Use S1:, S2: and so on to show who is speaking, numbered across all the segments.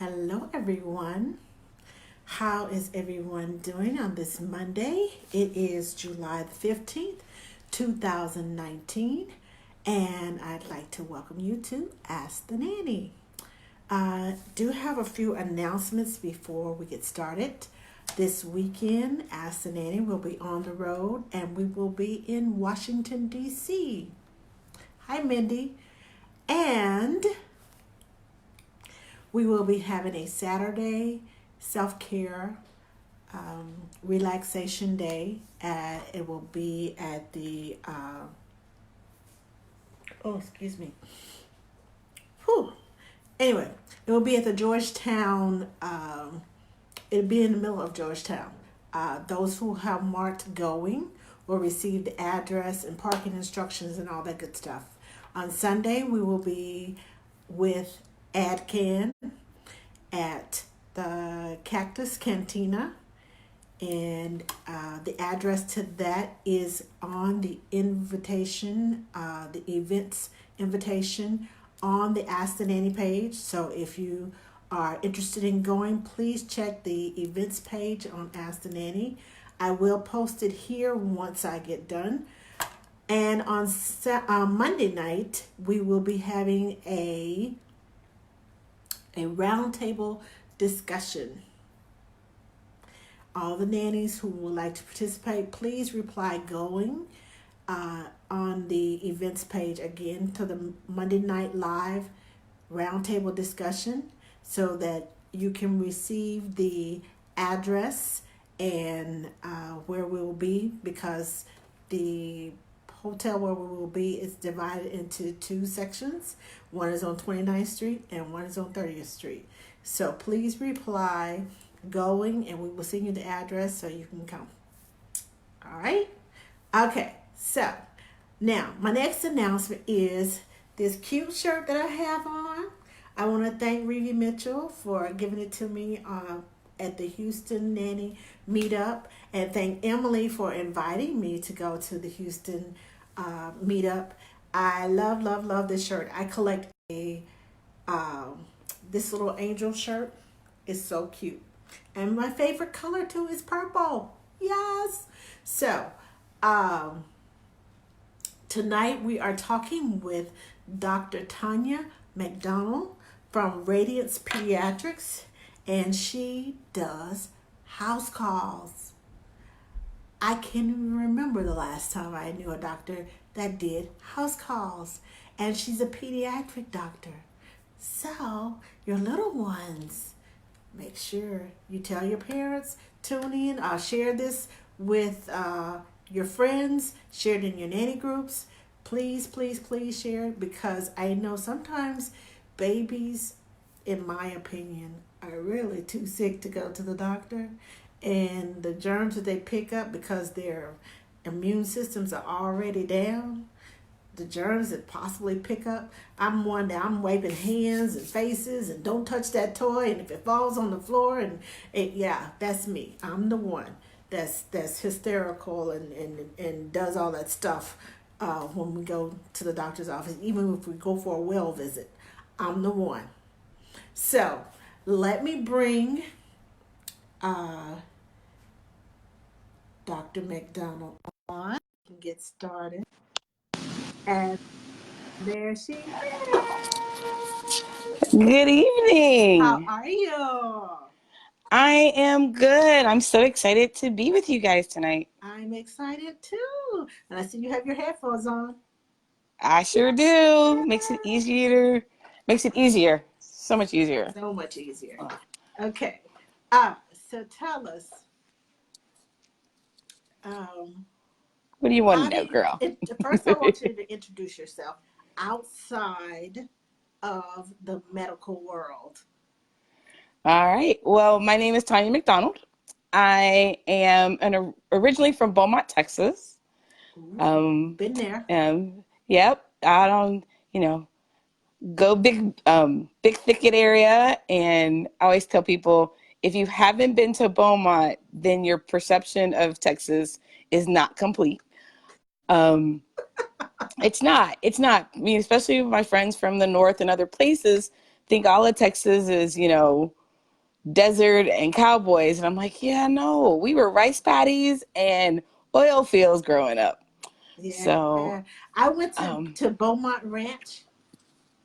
S1: Hello, everyone. How is everyone doing on this Monday? It is July the 15th, 2019, and I'd like to welcome you to Ask the Nanny. I do have a few announcements before we get started. This weekend, Ask the Nanny will be on the road and we will be in Washington, D.C. Hi, Mindy. And we will be having a Saturday self care relaxation day. It will be at the, oh, excuse me. Whew. Anyway, it will be at the Georgetown, it'll be in the middle of Georgetown. Those who have marked going will receive the address and parking instructions and all that good stuff. On Sunday, we will be with AdCan at the Cactus Cantina, and the address to that is on the invitation, the events invitation on the Ask the Nanny page. So if you are interested in going, please check the events page on Ask the Nanny. I will post it here once I get done. And on Monday night, we will be having a roundtable discussion. All the nannies who would like to participate, please reply going on the events page again to the Monday Night Live roundtable discussion so that you can receive the address and where we will be, because the hotel where we will be is divided into two sections. One is on 29th Street and one is on 30th Street. So please reply going and we will send you the address so you can come. All right? Okay, so now my next announcement is this cute shirt that I have on. I want to thank Reevie Mitchell for giving it to me at the Houston Nanny meetup, and thank Emily for inviting me to go to the Houston meetup. I love this shirt. I collect this little angel shirt. It's so cute. And my favorite color too is purple. Yes. So, tonight we are talking with Dr. Tonya McDonald from Radiance Pediatrics, and she does house calls. I can't even remember the last time I knew a doctor that did house calls, and she's a pediatric doctor. So, your little ones, make sure you tell your parents, tune in. I'll share this with your friends, share it in your nanny groups. Please share it, because I know sometimes babies, in my opinion, are really too sick to go to the doctor. And the germs that they pick up because their immune systems are already down, the germs that possibly pick up. I'm one that I'm wiping hands and faces and don't touch that toy, and if it falls on the floor, and yeah, that's me. I'm the one that's hysterical and does all that stuff when we go to the doctor's office, even if we go for a well visit. I'm the one. So let me bring Dr. McDonald on and get started. And there she is.
S2: Good
S1: How
S2: evening.
S1: are you?
S2: I am good. I'm so excited to be with you guys tonight.
S1: I'm excited too. And I see you have your headphones on.
S2: I sure do. Makes it easier. So much easier.
S1: So much easier. Okay. So tell us, um,
S2: What do you want
S1: how
S2: to
S1: do
S2: know,
S1: you,
S2: girl?
S1: first I want you to introduce yourself outside of the medical world.
S2: All right. Well, my name is Tonya McDonald. I am originally from Beaumont, Texas.
S1: Ooh,
S2: Um,
S1: been there.
S2: yep. Out on, you know, go big thicket area. And I always tell people, if you haven't been to Beaumont, then your perception of Texas is not complete. Um, it's not. I mean, especially my friends from the north and other places, think all of Texas is, desert and cowboys. And I'm like, yeah, no, we were rice paddies and oil fields growing up. So,
S1: Yeah. I went
S2: um,
S1: to Beaumont Ranch.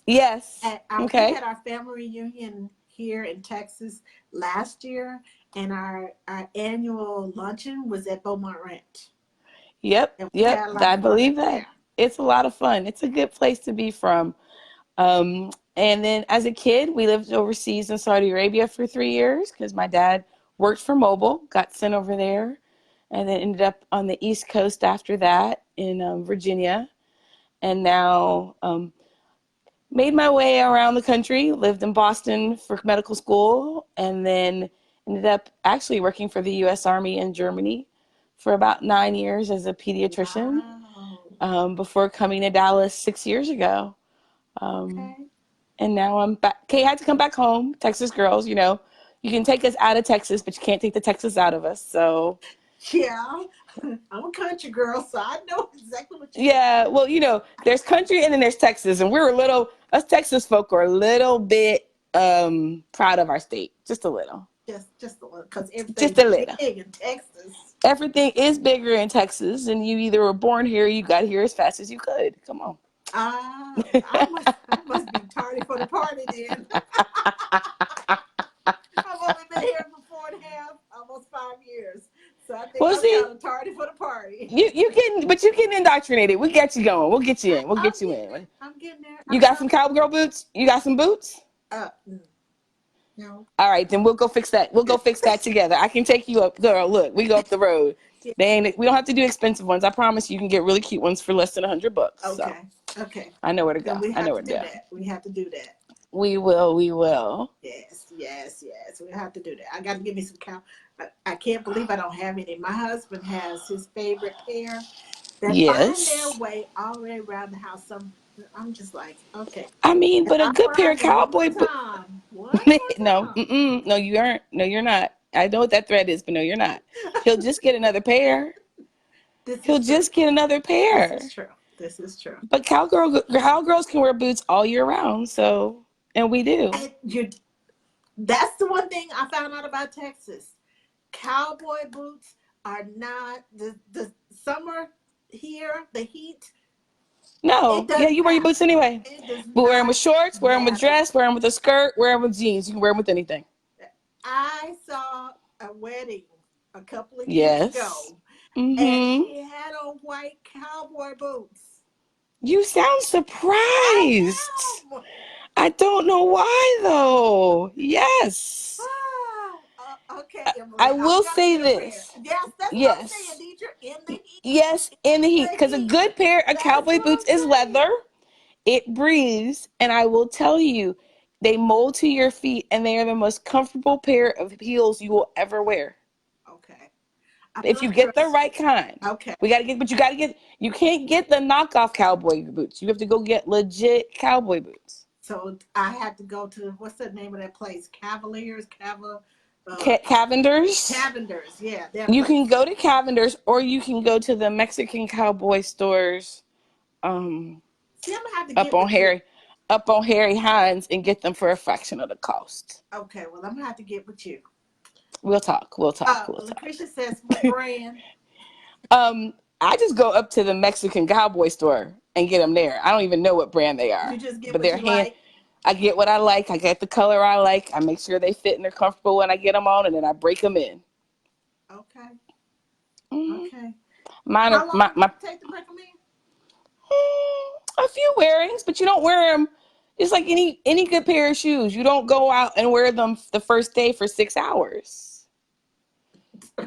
S2: yes.
S1: We
S2: Okay.
S1: had our family reunion here in Texas last year, and our annual luncheon was at Beaumont Ranch.
S2: Yep.
S1: And we
S2: Yep.
S1: had a lot
S2: I
S1: of fun
S2: believe
S1: up
S2: that.
S1: there.
S2: It's a lot of fun. It's a good place to be from. And then as a kid, we lived overseas in Saudi Arabia for 3 years because my dad worked for Mobil, got sent over there, and then ended up on the East Coast after that in Virginia. And now made my way around the country, lived in Boston for medical school, and then ended up actually working for the U.S. Army in Germany for about 9 years as a pediatrician
S1: Wow.
S2: before coming to Dallas 6 years ago. Um,
S1: Okay.
S2: and now I'm back. Kay had to come back home. Texas girls, you can take us out of Texas, but you can't take the Texas out of us. So,
S1: Yeah. I'm a country girl, so I know exactly what you're talking
S2: yeah, well, there's country and then there's Texas, and us Texas folk are a little bit proud of our state, just a little,
S1: just a little, because
S2: just
S1: everything's
S2: a little.
S1: big in Texas.
S2: Everything is bigger in Texas, and you either were born here, or you got here as fast as you could. Come on.
S1: I must be tardy for the party then. I've only been here for 4.5, almost 5 years. So I think
S2: Well,
S1: I'm
S2: see,
S1: kind of tardy for the party.
S2: you getting indoctrinated. We get you going. We'll get you in. We'll
S1: I'm
S2: get you
S1: getting there.
S2: in.
S1: I'm getting there.
S2: You got some cowgirl boots? You got some boots?
S1: Uh, no.
S2: All right, then we'll go fix that. We'll go fix that together. I can take you up, girl. Look, we go up the road.
S1: Yeah.
S2: We don't have to do expensive ones. I promise you can get really cute ones for less than $100. So
S1: Okay. Okay.
S2: I know where to
S1: Then
S2: go.
S1: we
S2: I
S1: have
S2: know
S1: to
S2: where to
S1: do
S2: go.
S1: that. We have to do that.
S2: We will. We will.
S1: Yes, yes, yes. We have to do that. I got to give me some cow. I can't believe I don't have any. My husband has his favorite pair that find their
S2: Yes.
S1: way all the way around the house. I'm just like, okay.
S2: I mean,
S1: And
S2: but a
S1: I'm
S2: good pair of
S1: learning one more
S2: cowboy boots.
S1: time. One
S2: No,
S1: more
S2: no, you aren't. No, you're not. I know what that thread is, but no, you're not.
S1: time.
S2: He'll just get another pair.
S1: This
S2: He'll
S1: is true.
S2: just get another
S1: This is
S2: pair.
S1: true. This is true.
S2: But cowgirls can wear boots all year round. So, and we do.
S1: And that's the one thing I found out about Texas. Cowboy boots are not the summer here, the heat, it
S2: No, yeah,
S1: doesn't
S2: you wear your boots
S1: matter.
S2: anyway.
S1: It does
S2: But wear them with
S1: not
S2: shorts, wear them with
S1: matter.
S2: dress, wear them with a skirt, wear them with jeans. You can wear them with anything.
S1: I saw a wedding a couple of years
S2: Yes.
S1: ago, and
S2: Mm-hmm.
S1: she had on white cowboy boots.
S2: You sound
S1: I
S2: surprised.
S1: am.
S2: I don't know why though. Yes.
S1: Okay,
S2: I
S1: Emily, I'm
S2: will
S1: gonna
S2: say
S1: get a pair.
S2: this.
S1: Yes, that's what I'm saying,
S2: Yes.
S1: teacher. In the heat,
S2: Yes, in the
S1: in
S2: heat.
S1: the
S2: Because a
S1: heat.
S2: good pair of
S1: That's
S2: cowboy
S1: what
S2: boots
S1: I'm
S2: is
S1: saying.
S2: leather. It breathes. And I will tell you, they mold to your feet and they are the most comfortable pair of heels you will ever wear.
S1: Okay, I'm
S2: If you
S1: gonna
S2: get the
S1: trust
S2: right
S1: you.
S2: kind.
S1: Okay,
S2: You can't get the knockoff cowboy boots. You have to go get legit cowboy boots.
S1: so I had to go to what's the name of that place? Uh,
S2: Cavenders.
S1: Cavenders. Yeah, that
S2: You can
S1: place.
S2: go to Cavenders or you can go to the Mexican cowboy stores um,
S1: See, I'm gonna have to
S2: up
S1: get
S2: on
S1: with you.
S2: Harry up on Harry Hines and get them for a fraction of the cost.
S1: Okay, well, I'm gonna have to get with you.
S2: We'll talk. We'll talk. We'll talk.
S1: Lucretia says, "What brand?"
S2: Um, I just go up to the Mexican cowboy store and get them there. I don't even know what brand they
S1: You
S2: are,
S1: just get
S2: but
S1: what
S2: they're
S1: you
S2: hand.
S1: like.
S2: I get what I like. I get the color I like. I make sure they fit and they're comfortable when I get them on, and then I break them in.
S1: Okay,
S2: Hmm.
S1: okay.
S2: Mine are
S1: How long does
S2: my
S1: it take to break them in?
S2: a few wearings, but you don't wear them. It's like any good pair of shoes. You don't go out and wear them the first day for 6 hours.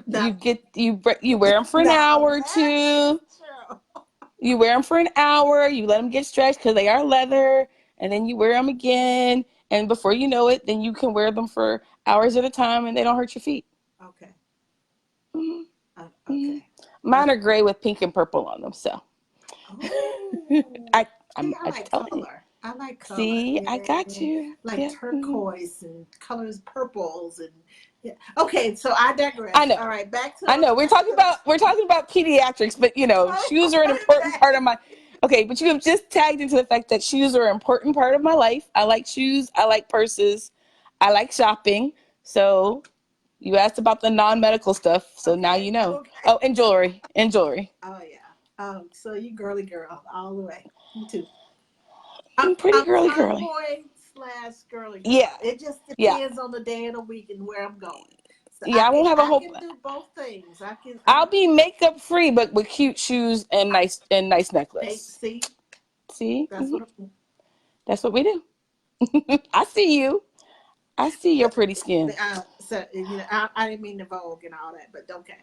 S1: No,
S2: You wear them for an hour
S1: no,
S2: or
S1: that is
S2: two.
S1: true.
S2: You wear them for an hour. You let them get stretched because they are leather, and then you wear them again. And before you know it, then you can wear them for hours at a time, and they don't hurt your feet.
S1: Okay,
S2: Hmm. Hmm.
S1: okay.
S2: Mine are gray with pink and purple on them. So
S1: Oh,
S2: I
S1: see,
S2: I'm
S1: I
S2: I
S1: like
S2: telling you.
S1: color. I like color.
S2: See, I got
S1: Yeah,
S2: you.
S1: like
S2: Yeah. Hmm.
S1: turquoise and colors, purples and yeah. Okay, so I
S2: I
S1: digress.
S2: know.
S1: All right,
S2: I know. We're talking about pediatrics, but shoes are an important part
S1: okay.
S2: of my Okay, but you have just tagged into the fact that shoes are an important part of my life. I like shoes. I like purses. I like shopping. So you asked about the non-medical stuff. So now
S1: Okay,
S2: you know.
S1: okay.
S2: Oh, and jewelry. And jewelry.
S1: Oh yeah. So you girly girl all the way. Me too.
S2: I'm pretty
S1: I'm
S2: girly girly.
S1: tomboy slash girly girl.
S2: Yeah.
S1: It just
S2: Yeah.
S1: depends on the day of the week and where I'm going. So
S2: Yeah, I won't have a
S1: I
S2: whole.
S1: can do both things. I
S2: I'll
S1: can
S2: be makeup free, but with cute shoes and
S1: I,
S2: nice necklace.
S1: see.
S2: See,
S1: That's what.
S2: that's what we do. I see you. I see your pretty skin.
S1: So I didn't mean to Vogue and all that, but okay.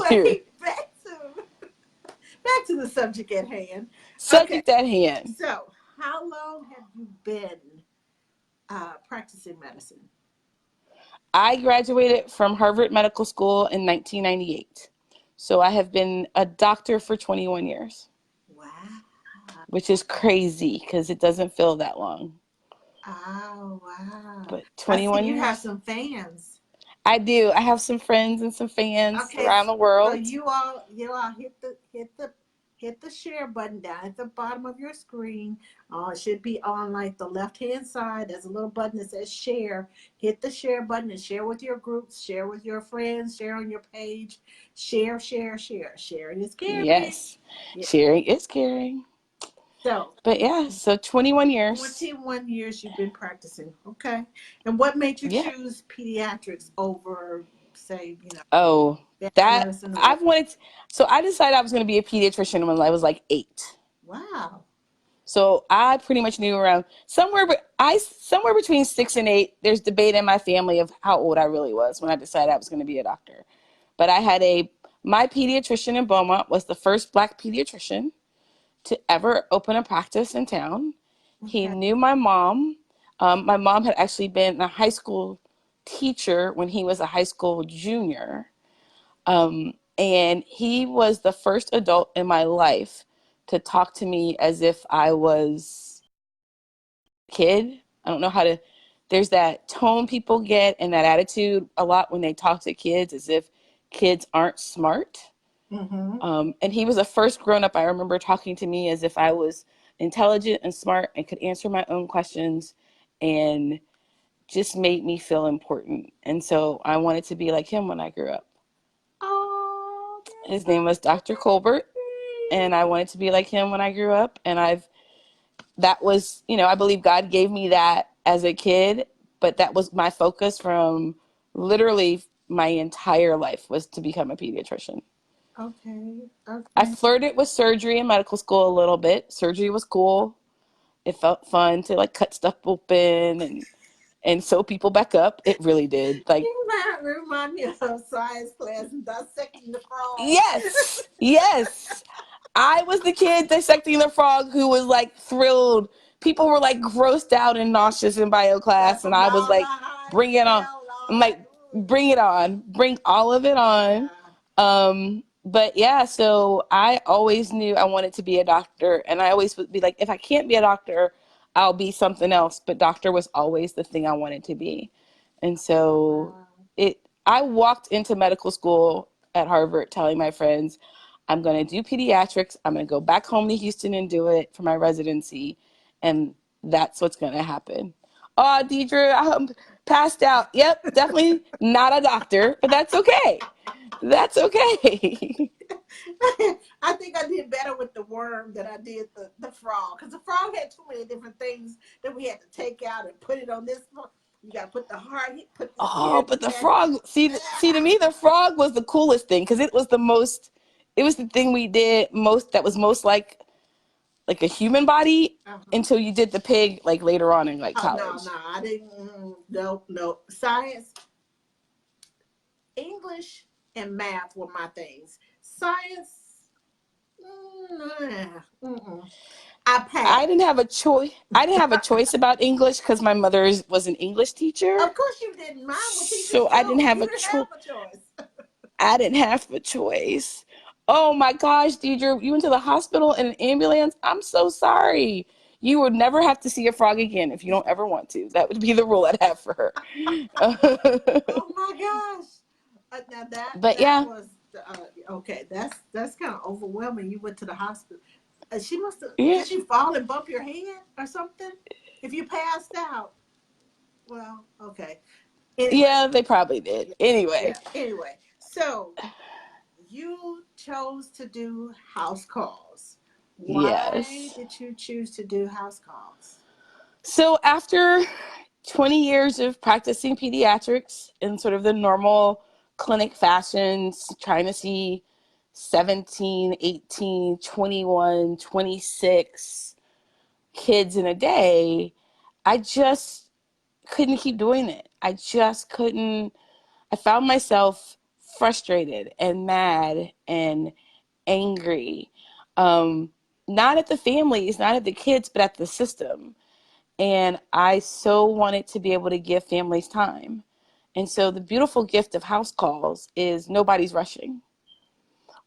S2: Here,
S1: Anyway, back to the subject at hand. Okay,
S2: subject at hand.
S1: so how long have you been practicing medicine?
S2: I graduated from Harvard Medical School in 1998. So I have been a doctor for 21 years,
S1: Wow.
S2: which is crazy because it doesn't feel that long.
S1: Oh, wow.
S2: But
S1: I see
S2: 21
S1: you have
S2: years?
S1: some fans.
S2: I do. I have some friends and some fans
S1: Okay,
S2: around the
S1: so
S2: world.
S1: you all hit the share button down at the bottom of your screen. It should be on like the left hand side. There's a little button that says share. Hit the share button and share with your groups, share with your friends, share on your page. Share, share, share. Sharing is caring.
S2: Yes,
S1: Yeah.
S2: sharing is caring.
S1: So
S2: But yeah, so 21 years.
S1: 21 years you've been practicing. Okay. And what made you
S2: Yeah.
S1: choose pediatrics over, say,
S2: Oh,
S1: family
S2: that
S1: medicine or what?
S2: I've wanted. So I decided I was going to be a pediatrician when I was like 8.
S1: Wow.
S2: So I pretty much knew around somewhere between 6 and 8. There's debate in my family of how old I really was when I decided I was going to be a doctor. But I had my pediatrician in Beaumont was the first Black pediatrician to ever open a practice in town. He
S1: Okay.
S2: knew my mom. My mom had actually been a high school teacher when he was a high school junior. And he was the first adult in my life to talk to me as if I was a kid. I don't know how to, there's that tone people get and that attitude a lot when they talk to kids as if kids aren't smart.
S1: Mm-hmm.
S2: And he was the first grown up I remember talking to me as if I was intelligent and smart and could answer my own questions and just made me feel important. And so I wanted to be like him when I grew up.
S1: Oh,
S2: His name was Dr. Colbert, and I wanted to be like him when I grew up. And that was, I believe God gave me that as a kid, but that was my focus from literally my entire life was to become a pediatrician.
S1: okay.
S2: I
S1: Okay.
S2: flirted with surgery in medical school a little bit. Surgery was cool. It felt fun to like cut stuff open and sew people back up. It really did. Like,
S1: You might remind me of science class and dissecting the frog.
S2: yes, yes. I was the kid dissecting the frog who was like thrilled. People were like grossed out and nauseous in bio
S1: That
S2: class, and
S1: from
S2: I was
S1: all the
S2: like,
S1: high
S2: bring it on.
S1: smell and
S2: I'm
S1: all
S2: like,
S1: that. Ooh.
S2: bring it on. Bring all of it on.
S1: Yeah.
S2: But yeah, so I always knew I wanted to be a doctor, and I always would be like, if I can't be a doctor, I'll be something else. But doctor was always the thing I wanted to be. And so
S1: Wow.
S2: I walked into medical school at Harvard telling my friends, I'm going to do pediatrics. I'm going to go back home to Houston and do it for my residency. And that's what's going to happen. Oh, Deidre, I'm passed out. Yep, definitely not a doctor, but that's okay. That's okay.
S1: I think I did better with the worm than I did the frog. Because the frog had too many different things that we had to take out and put it on this. You got to put the heart, put this
S2: Oh,
S1: here,
S2: but
S1: put
S2: the
S1: that.
S2: frog, see to me, the frog was the coolest thing because it was the thing we did most, that was most like a human body
S1: Uh-huh.
S2: until you did the pig like later on in like
S1: Oh, no,
S2: college.
S1: no, I didn't. No, no. Science, English, and math were my things. Science, mm-mm. I
S2: I didn't
S1: passed.
S2: have a choice. I didn't have a choice about English because my mother was an English teacher.
S1: Of course you didn't. Mine were teachers
S2: So I didn't
S1: too.
S2: have
S1: You
S2: a
S1: didn't
S2: choice.
S1: have a choice.
S2: I didn't have a choice. Oh my gosh, Deidre, you went to the hospital in an ambulance. I'm so sorry. You would never have to see a frog again if you don't ever want to. That would be the rule I'd have for her.
S1: Oh my gosh. Now that
S2: But
S1: that
S2: yeah,
S1: was Okay, that's kind of overwhelming. You went to the hospital. She must have.
S2: Yeah.
S1: Did you fall and bump your head or something? If you passed out. Well, okay. Anyway,
S2: Yeah, they probably did.
S1: yeah,
S2: Anyway,
S1: yeah. Anyway, so you chose to do house calls. Why
S2: yes.
S1: did you choose to do house calls?
S2: So after 20 years of practicing pediatrics in sort of the normal clinic fashions, trying to see 17, 18, 21, 26 kids in a day, I just couldn't keep doing it. I just couldn't. I found myself frustrated and mad and angry. Um, Not at the families, not at the kids, but at the system. And I so wanted to be able to give families time. And so the beautiful gift of house calls is nobody's rushing.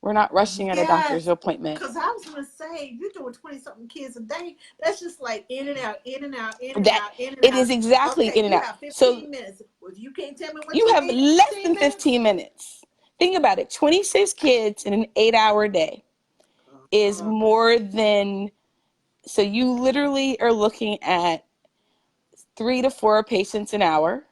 S2: We're not rushing at a doctor's
S1: Yes,
S2: appointment.
S1: because I was gonna say you're doing 20 something kids a day. That's just like in and out, in and out, in and
S2: That
S1: out, in and
S2: it
S1: out.
S2: is exactly
S1: Okay,
S2: in and
S1: you
S2: out.
S1: have
S2: So
S1: 15 minutes. Well, if you can't tell me what
S2: you
S1: you
S2: have
S1: need in
S2: less
S1: 15
S2: than
S1: minutes.
S2: 15 minutes. Think about it. 26 kids in an 8-hour day is
S1: Uh,
S2: more than, so you literally are looking at 3 to 4 patients an hour.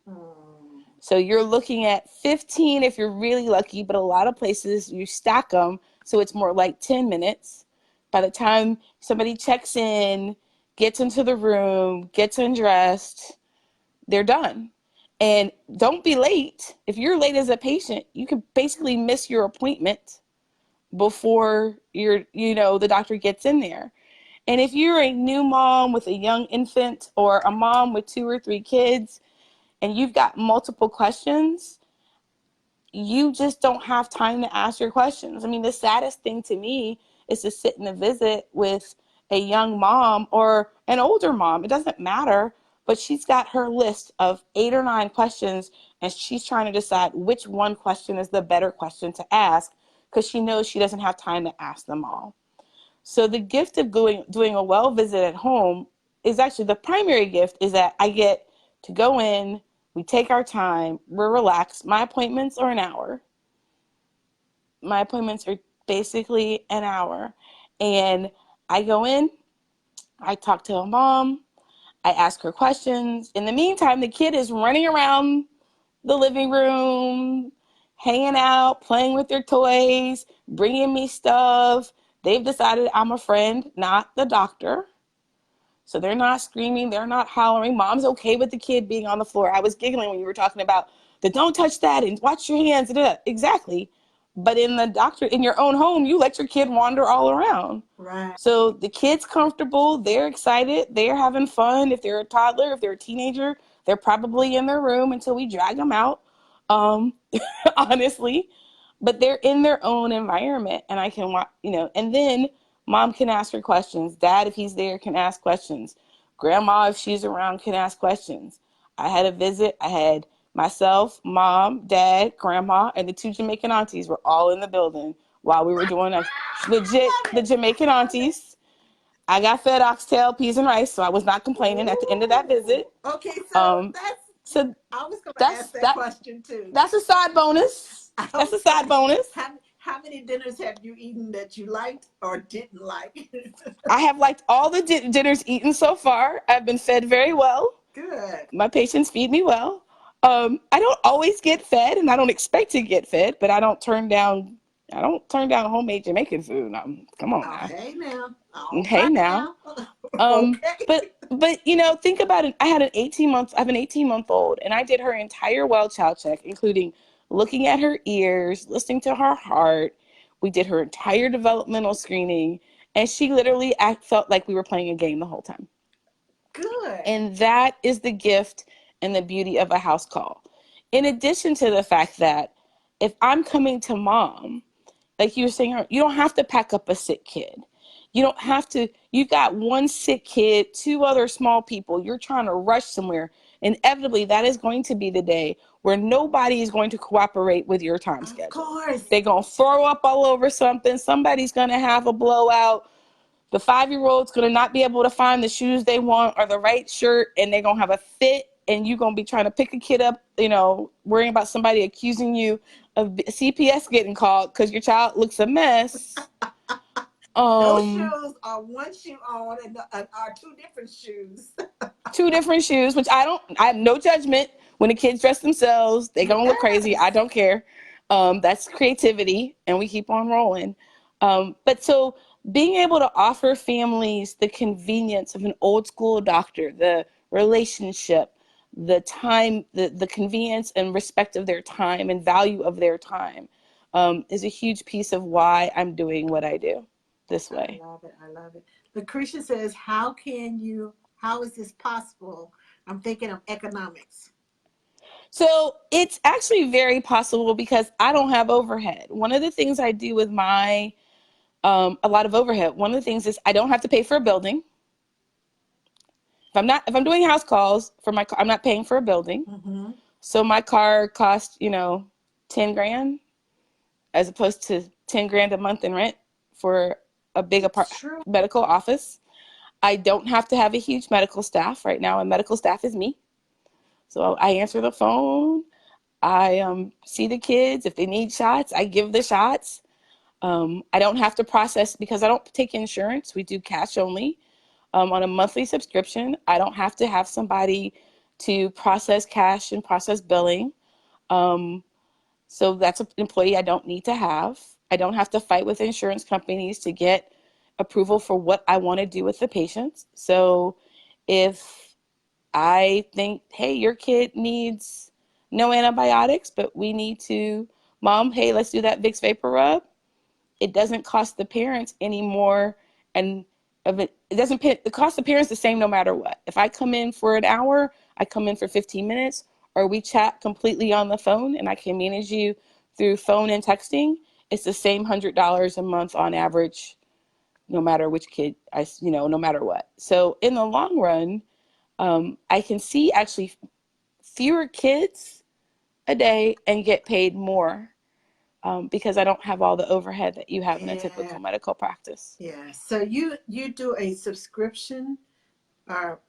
S1: mm,
S2: So you're looking at 15 if you're really lucky, but a lot of places you stack them, so it's more like 10 minutes. By the time somebody checks in, gets into the room, gets undressed, they're done. And don't be late. If you're late as a patient, you can basically miss your appointment before the doctor gets in there. And if you're a new mom with a young infant or a mom with 2 or 3 kids and you've got multiple questions, you just don't have time to ask your questions. I mean, the saddest thing to me is to sit in a visit with a young mom or an older mom. It doesn't matter, but she's got her list of 8 or 9 questions and she's trying to decide which one question is the better question to ask because she knows she doesn't have time to ask them all. So the gift of doing a well visit at home is actually the primary gift is that I get to go in, we take our time, we're relaxed. My appointments are an hour. My appointments are basically an hour. And I go in, I talk to a mom, I ask her questions. In the meantime, the kid is running around the living room, hanging out, playing with their toys, bringing me stuff. They've decided I'm a friend, not the doctor. So they're not screaming, they're not hollering. Mom's okay with the kid being on the floor. I was giggling when you were talking about the don't touch that and watch your hands. Exactly. But in your own home, you let your kid wander all around.
S1: right.
S2: So the kid's comfortable, they're excited, they're having fun. If they're a toddler, if they're a teenager, they're probably in their room until we drag them out. Um, honestly, but they're in their own environment and I can watch, and then mom can ask her questions. Dad, if he's there, can ask questions. Grandma, if she's around, can ask questions. I had a visit. I had myself, mom, dad, grandma, and the 2 Jamaican aunties were all in the building while we were doing a legit,
S1: Love
S2: the
S1: it.
S2: Jamaican
S1: Love it.
S2: aunties. I got fed oxtail, peas, and rice, so I was not complaining at the end of that
S1: Ooh.
S2: visit.
S1: Okay, so
S2: Um, so
S1: I was gonna ask
S2: that's
S1: that
S2: that.
S1: question too.
S2: That's a side bonus.
S1: I
S2: That's a
S1: was
S2: side
S1: gonna.
S2: bonus.
S1: How many dinners have you eaten that you liked or didn't like?
S2: I have liked all the dinners eaten so far. I've been fed very well.
S1: Good.
S2: My patients feed me well. I don't always get fed, and I don't expect to get fed, but I don't turn down. I don't turn down homemade Jamaican food. Come on
S1: Oh,
S2: now.
S1: hey now. All
S2: Hey
S1: right
S2: now.
S1: now. Okay.
S2: But think about it. I had an 18 month. I have an 18-month-old, and I did her entire well child check, including looking at her ears, listening to her heart. We did her entire developmental screening, and she literally felt like we were playing a game the whole time.
S1: Good.
S2: And that is the gift and the beauty of a house call. In addition to the fact that if I'm coming to mom, like you were saying, you don't have to pack up a sick kid. You don't have to, you got one sick kid, 2 other small people, you're trying to rush somewhere. Inevitably, that is going to be the day where nobody is going to cooperate with your time
S1: Of
S2: schedule.
S1: course.
S2: They're going to throw up all over something. Somebody's going to have a blowout. The 5-year-old's going to not be able to find the shoes they want or the right shirt, and they're going to have a fit and you're going to be trying to pick a kid up, worrying about somebody accusing you of CPS getting called because your child looks a mess.
S1: Those shoes are one shoe on and are two different shoes.
S2: Two different shoes, which I have no judgment. When the kids dress themselves, they gonna look crazy. I don't care. That's creativity, and we keep on rolling. But so being able to offer families the convenience of an old school doctor, the relationship, the time, the convenience and respect of their time and value of their time, is a huge piece of why I'm doing what I do this way.
S1: I love it. I love it. Lucretia says, how is this possible? I'm thinking of economics.
S2: So it's actually very possible because I don't have overhead. One of the things I do with my a lot of overhead. One of the things is I don't have to pay for a building. If I'm doing house calls for my car, I'm not paying for a building.
S1: Mm-hmm.
S2: So my car costs 10 grand as opposed to 10 grand a month in rent for a big medical office. I don't have to have a huge medical staff right now, and medical staff is me. So I answer the phone. I see the kids. If they need shots, I give the shots. I don't have to process because I don't take insurance. We do cash only on a monthly subscription. I don't have to have somebody to process cash and process billing. So that's an employee I don't need to have. I don't have to fight with insurance companies to get approval for what I want to do with the patients. So if I think, hey, your kid needs no antibiotics, but we need to, Mom, hey, let's do that Vicks Vapor Rub. It doesn't cost the parents anymore, and it doesn't pay, it costs the parents the same no matter what. If I come in for an hour, I come in for 15 minutes, or we chat completely on the phone, and I can manage you through phone and texting. It's the same $100 a month on average, no matter which kid no matter what. So in the long run, I can see actually fewer kids a day and get paid more because I don't have all the overhead that you have in a typical medical practice.
S1: Yeah. So you do a subscription, or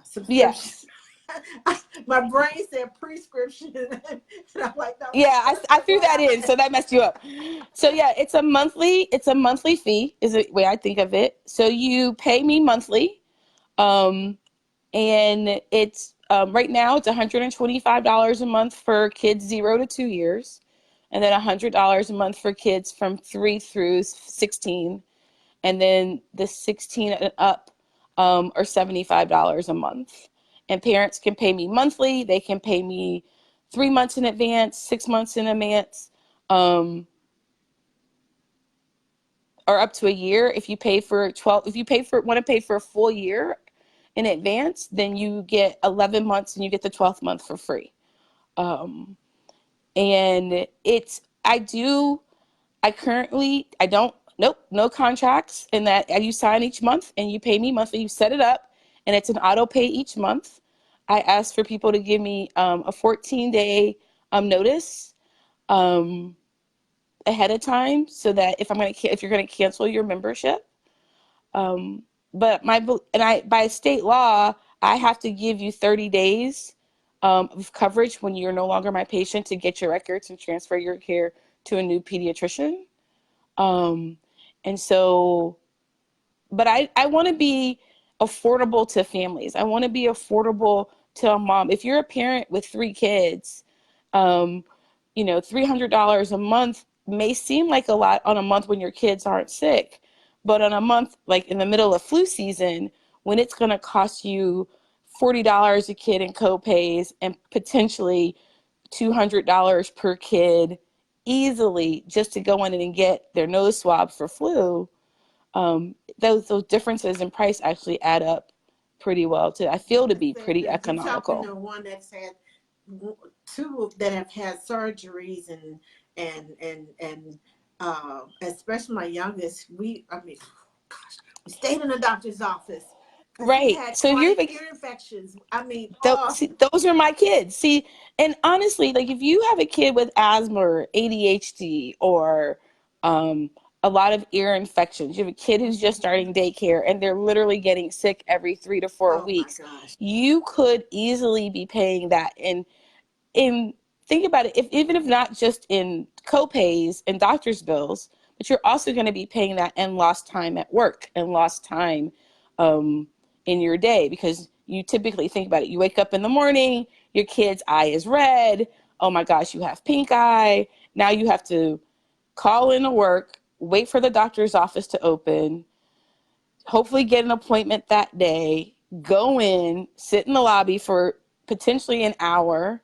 S1: subscription.
S2: Yes.
S1: My brain said prescription, and I'm like, no.
S2: Yeah, I threw that in, so that messed you up. So yeah, it's a monthly fee is the way I think of it. So you pay me monthly, and it's right now it's $125 a month for kids 0 to 2 years, and then $100 a month for kids from 3 through 16, and then the 16 and up are $75 a month. And parents can pay me monthly. They can pay me 3 months in advance, 6 months in advance, or up to a year. If you pay for want to pay for a full year in advance, then you get 11 months and you get the 12th month for free. And I don't, nope, no contracts in that you sign each month and you pay me monthly. You set it up and it's an auto pay each month. I ask for people to give me a 14-day notice ahead of time so that if you're going to cancel your membership. But by state law, I have to give you 30 days of coverage when you're no longer my patient to get your records and transfer your care to a new pediatrician. And so, but I want to be affordable to families. I want to be affordable to a mom. If you're a parent with 3 kids, $300 a month may seem like a lot on a month when your kids aren't sick, but on a month like in the middle of flu season, when it's going to cost you $40 a kid in co-pays and potentially $200 per kid easily just to go in and get their nose swab for flu, those differences in price actually add up pretty well to be pretty economical.
S1: You're talking to one that's had 2 that have had surgeries and especially my youngest. We stayed in the doctor's office.
S2: Right. So you're
S1: ear infections.
S2: those are my kids. See, and honestly, like if you have a kid with asthma or ADHD or a lot of ear infections. You have a kid who's just starting daycare and they're literally getting sick every 3 to 4
S1: Oh my
S2: weeks.
S1: gosh.
S2: You could easily be paying that in think about it, if even if not just in co-pays and doctor's bills, but you're also going to be paying that and lost time at work and lost time um, in your day, because you typically think about it. You wake up in the morning, your kid's eye is red. Oh my gosh, you have pink eye. Now you have to call into work, wait for the doctor's office to open, hopefully get an appointment that day, go in, sit in the lobby for potentially an hour,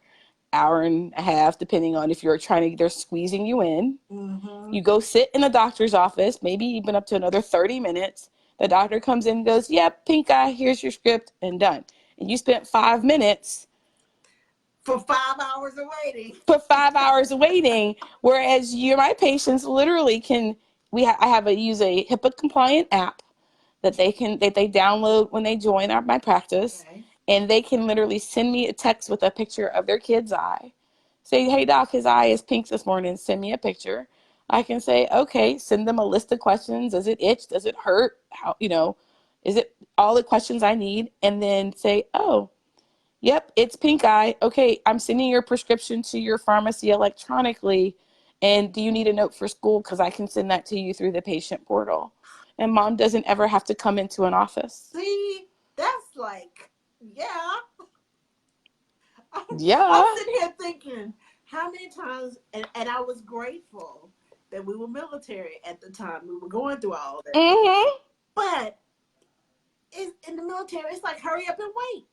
S2: hour and a half, depending on if you're trying to, they're squeezing you in.
S1: Mm-hmm.
S2: You go sit in the doctor's office, maybe even up to another 30 minutes. The doctor comes in and goes, yep, pink eye, here's your script, and done. And you spent 5 minutes
S1: For 5 hours of waiting.
S2: for 5 hours of waiting, whereas my patients literally can, I have use a HIPAA compliant app that they download when they join my practice,
S1: Okay.
S2: and they can literally send me a text with a picture of their kid's eye. Say, hey doc, his eye is pink this morning. Send me a picture. I can say, okay, send them a list of questions. Does it itch? Does it hurt? How, is it all the questions I need? And then say, oh, yep, it's pink eye. Okay, I'm sending your prescription to your pharmacy electronically. And do you need a note for school? Because I can send that to you through the patient portal. And mom doesn't ever have to come into an office.
S1: See, that's like, yeah.
S2: Yeah.
S1: I'm sitting here thinking, how many times, and I was grateful that we were military at the time. We were going through all that.
S2: Mm-hmm.
S1: But in the military, it's like, hurry up and wait.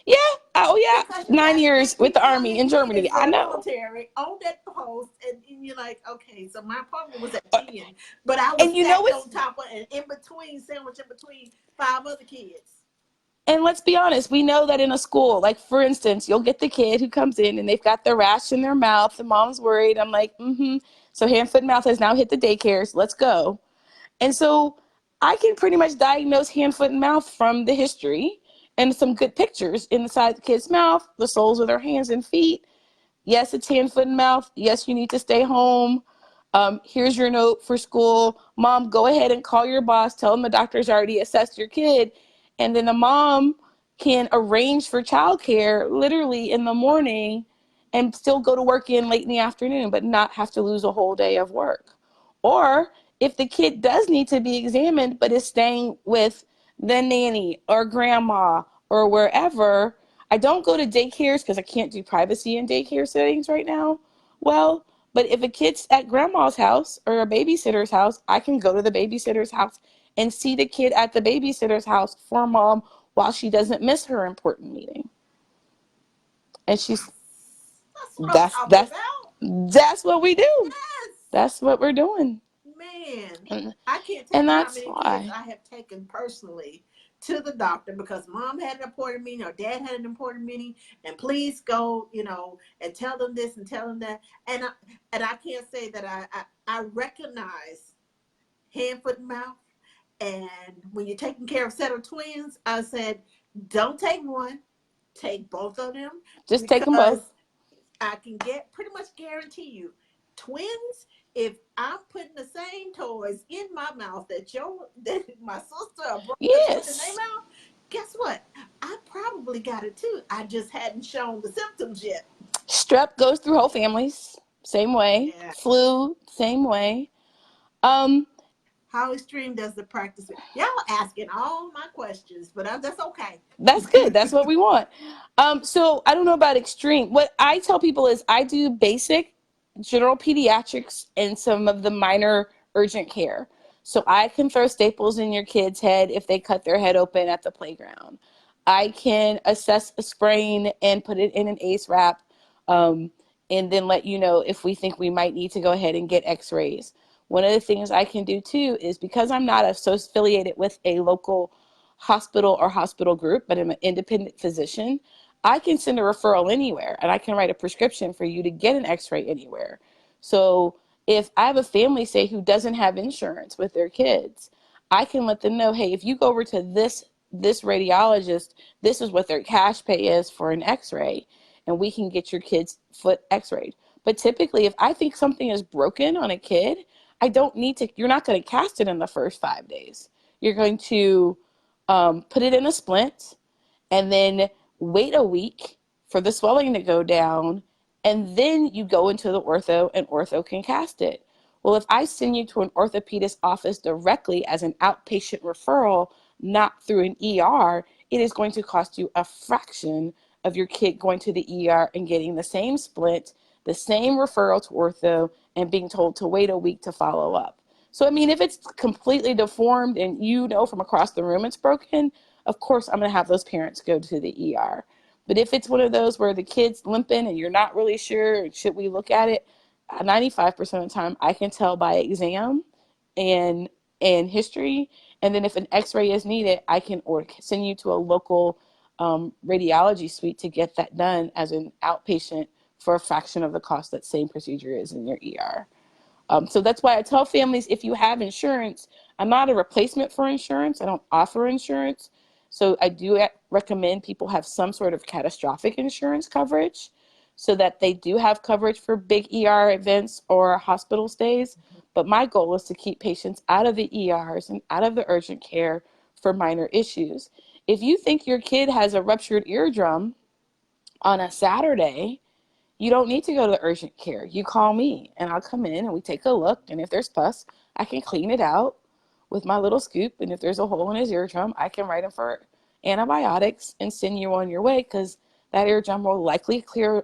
S2: Yeah. Oh, yeah.
S1: Because you
S2: 9 years
S1: got
S2: with the
S1: 50
S2: Army
S1: million
S2: in Germany.
S1: kids
S2: I
S1: in the
S2: know.
S1: military on that post, and you're like, okay, so my appointment was at 10, but I was
S2: And
S1: stacked
S2: it's,
S1: on top of, and in between, sandwich in between 5 other kids.
S2: and let's be honest, we know that in a school, like for instance, you'll get the kid who comes in and they've got the rash in their mouth. The mom's worried. I'm like, mm-hmm. So hand, foot, and mouth has now hit the daycares. Let's go. And so I can pretty much diagnose hand, foot, and mouth from the history and some good pictures inside the kid's mouth, the soles of their hands and feet. Yes, it's hand, foot, and mouth. Yes, you need to stay home. Here's your note for school. Mom, go ahead and call your boss. Tell them the doctor's already assessed your kid. And then the mom can arrange for childcare literally in the morning and still go to work in late in the afternoon, but not have to lose a whole day of work. Or if the kid does need to be examined, but is staying with the nanny or grandma or wherever, I don't go to daycares because I can't do privacy in daycare settings right now. Well, but if a kid's at grandma's house or a babysitter's house, I can go to the babysitter's house and see the kid at the babysitter's house for mom while she doesn't miss her important meeting. And she's
S1: That's what I'm
S2: that's
S1: talking
S2: that's
S1: about.
S2: that's what we do.
S1: Yes.
S2: That's what we're doing.
S1: Man,
S2: And,
S1: I can't tell
S2: and
S1: you how
S2: that's
S1: many kids
S2: why.
S1: I have taken personally to the doctor because mom had an important meeting or dad had an important meeting, and please go, and tell them this and tell them that. And I can't say that I recognize hand, foot, and mouth. And when you're taking care of a set of twins, I said, don't take one, take both of them,
S2: Just take them both.
S1: because I can pretty much guarantee you, twins, if I'm putting the same toys in my mouth that my sister or brother put in their
S2: Yes.
S1: mouth, guess what? I probably got it too. I just hadn't shown the symptoms yet.
S2: Strep goes through whole families. Same way.
S1: Yeah.
S2: Flu, same way. Um,
S1: How extreme does the practice? Y'all asking all my questions, but that's okay.
S2: that's good. That's what we want. So I don't know about extreme. What I tell people is I do basic general pediatrics and some of the minor urgent care. So I can throw staples in your kid's head if they cut their head open at the playground. I can assess a sprain and put it in an ACE wrap, um, and then let you know if we think we might need to go ahead and get x-rays. One of the things I can do too is, because I'm not affiliated with a local hospital or hospital group, but I'm an independent physician, I can send a referral anywhere and I can write a prescription for you to get an x-ray anywhere. So if I have a family, say, who doesn't have insurance with their kids, I can let them know, hey, if you go over to this radiologist, this is what their cash pay is for an x-ray, and we can get your kid's foot x-rayed. But typically, if I think something is broken on a kid, you're not going to cast it in the first 5 days. You're going to put it in a splint and then wait a week for the swelling to go down. And then you go into the ortho and ortho can cast it. Well, if I send you to an orthopedist office directly as an outpatient referral, not through an ER, it is going to cost you a fraction of your kid going to the ER and getting the same splint, the same referral to ortho, and being told to wait a week to follow up. So, I mean, if it's completely deformed and you know from across the room it's broken, of course I'm going to have those parents go to the ER. But if it's one of those where the kid's limping and you're not really sure, should we look at it? 95% of the time, I can tell by exam and history. And then if an X-ray is needed, I can or send you to a local radiology suite to get that done as an outpatient for a fraction of the cost that same procedure is in your ER. So that's why I tell families, if you have insurance, I'm not a replacement for insurance. I don't offer insurance. So I do recommend people have some sort of catastrophic insurance coverage so that they do have coverage for big ER events or hospital stays. But my goal is to keep patients out of the ERs and out of the urgent care for minor issues. If you think your kid has a ruptured eardrum on a Saturday, you don't need to go to the urgent care. You call me and I'll come in and we take a look. And if there's pus, I can clean it out with my little scoop. And if there's a hole in his eardrum, I can write him for antibiotics and send you on your way, because that eardrum will likely close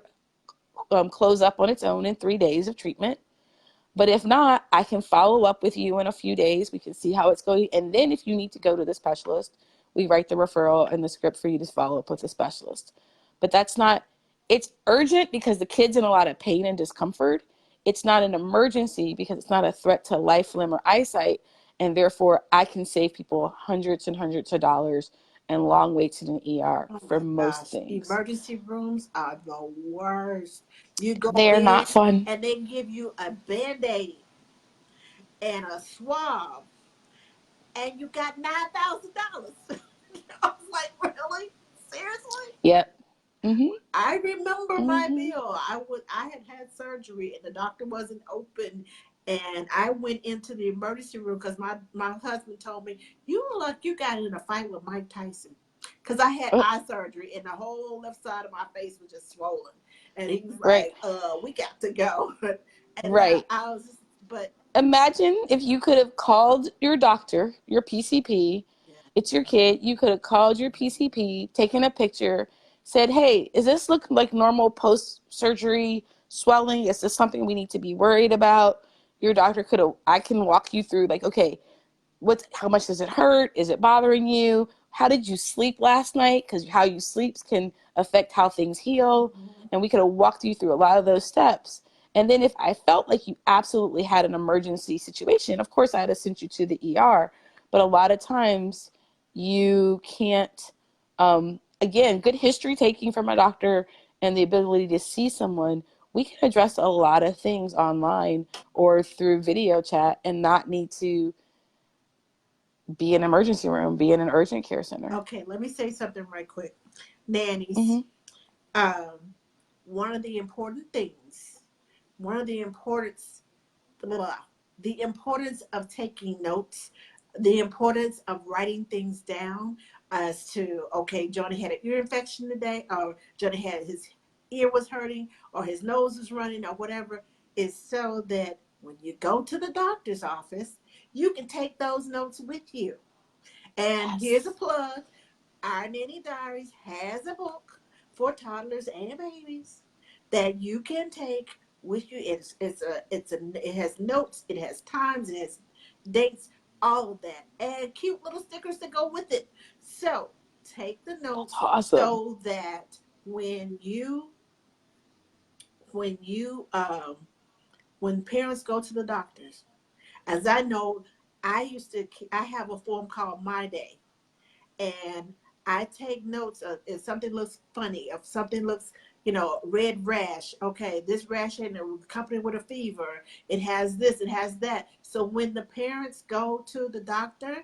S2: up on its own in 3 days of treatment. But if not, I can follow up with you in a few days. We can see how it's going. And then if you need to go to the specialist, we write the referral and the script for you to follow up with the specialist. But that's not, it's urgent because the kid's in a lot of pain and discomfort. It's not an emergency because it's not a threat to life, limb, or eyesight. And therefore, I can save people hundreds and hundreds of dollars and long waits in an ER
S1: Oh
S2: for
S1: my
S2: most
S1: gosh,
S2: things.
S1: emergency rooms are the worst. You go
S2: They are
S1: in
S2: not fun.
S1: and they give you a band-aid and a swab, and you got $9,000. I was like, really? Seriously?
S2: Yep. Mm-hmm.
S1: I remember my
S2: Mm-hmm.
S1: bill. I had had surgery and the doctor wasn't open, and I went into the emergency room because my husband told me, you look like you got in a fight with Mike Tyson, because I had
S2: Oh,
S1: eye surgery and the whole left side of my face was just swollen, and he was
S2: right.
S1: like, we got to go. And
S2: Right.
S1: I was just, but
S2: Imagine if you could have called your doctor, your PCP,
S1: yeah.
S2: it's your kid, you could have called your PCP, taken a picture, said, hey, is this look like normal post surgery swelling? Is this something we need to be worried about? Your doctor could have, I can walk you through, like, okay, how much does it hurt? Is it bothering you? How did you sleep last night? Because how you sleep can affect how things heal.
S1: Mhm.
S2: And we could have walked you through a lot of those steps. And then if I felt like you absolutely had an emergency situation, of course I'd have sent you to the ER. But a lot of times you can't, again, good history taking from a doctor and the ability to see someone, we can address a lot of things online or through video chat and not need to be in an emergency room, be in an urgent care center.
S1: Okay, let me say something right quick. Nannies,
S2: Mm-hmm.
S1: um, one of the important things, one of the importance blah, the importance of taking notes, the importance of writing things down as to, okay, Johnny had an ear infection today, or Johnny had his ear was hurting, or his nose was running, or whatever, is so that when you go to the doctor's office, you can take those notes with you. And here's a
S2: Yes.
S1: plug: Our Nanny Diaries has a book for toddlers and babies that you can take with you. It has notes, it has times, it has dates, all of that, and cute little stickers that go with it. So take the
S2: That's
S1: notes
S2: awesome.
S1: so that when you when parents go to the doctors, as I know, I have a form called My Day, and I take notes of if something looks funny, if something looks, red rash. Okay, this rash ain't accompanied with a fever. It has this, it has that. So when the parents go to the doctor,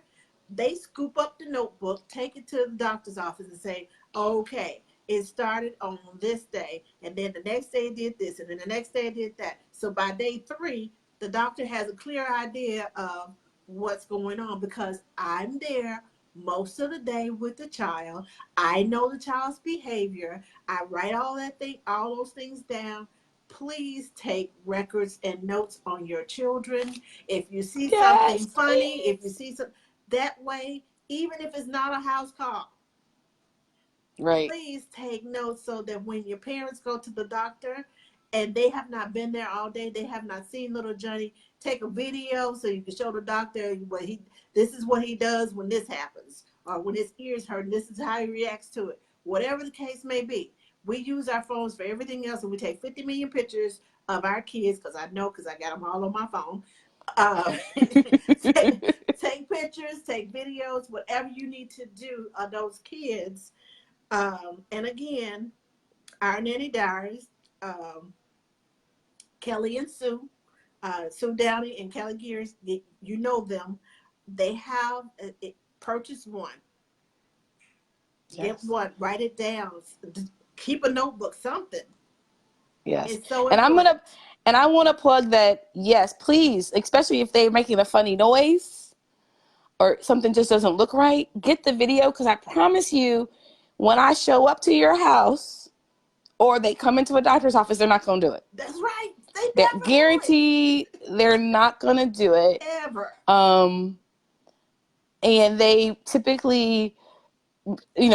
S1: they scoop up the notebook, take it to the doctor's office, and say, okay, it started on this day, and then the next day it did this, and then the next day it did that. So by day 3, the doctor has a clear idea of what's going on because I'm there most of the day with the child. I know the child's behavior. I write all those things down. Please take records and notes on your children. If you see something
S2: Yes,
S1: funny, if you
S2: please.
S1: see some that way, even if it's not a house call,
S2: Right.
S1: please take notes so that when your parents go to the doctor and they have not been there all day, they have not seen little Johnny, take a video so you can show the doctor what he this is what he does when this happens, or when his ears hurt, and this is how he reacts to it. Whatever the case may be. We use our phones for everything else, and we take 50 million pictures of our kids because I know because I got them all on my phone. Take, take pictures, take videos, whatever you need to do of those kids. And again, our nanny diaries, um, Kelly and Sue, Sue Downey and Kelly Gears, you know them. They have purchase one, get
S2: Yes.
S1: one, write it down, keep a notebook, something.
S2: Yes.
S1: It's so
S2: And I'm
S1: important.
S2: gonna and I want to plug that, yes, please, especially if they're making a funny noise or something just doesn't look right, get the video because I promise you, when I show up to your house or they come into a doctor's office, they're not gonna do it.
S1: That's right. They
S2: They're
S1: never do it.
S2: guaranteed they're not gonna do it.
S1: Ever.
S2: Um, and they typically,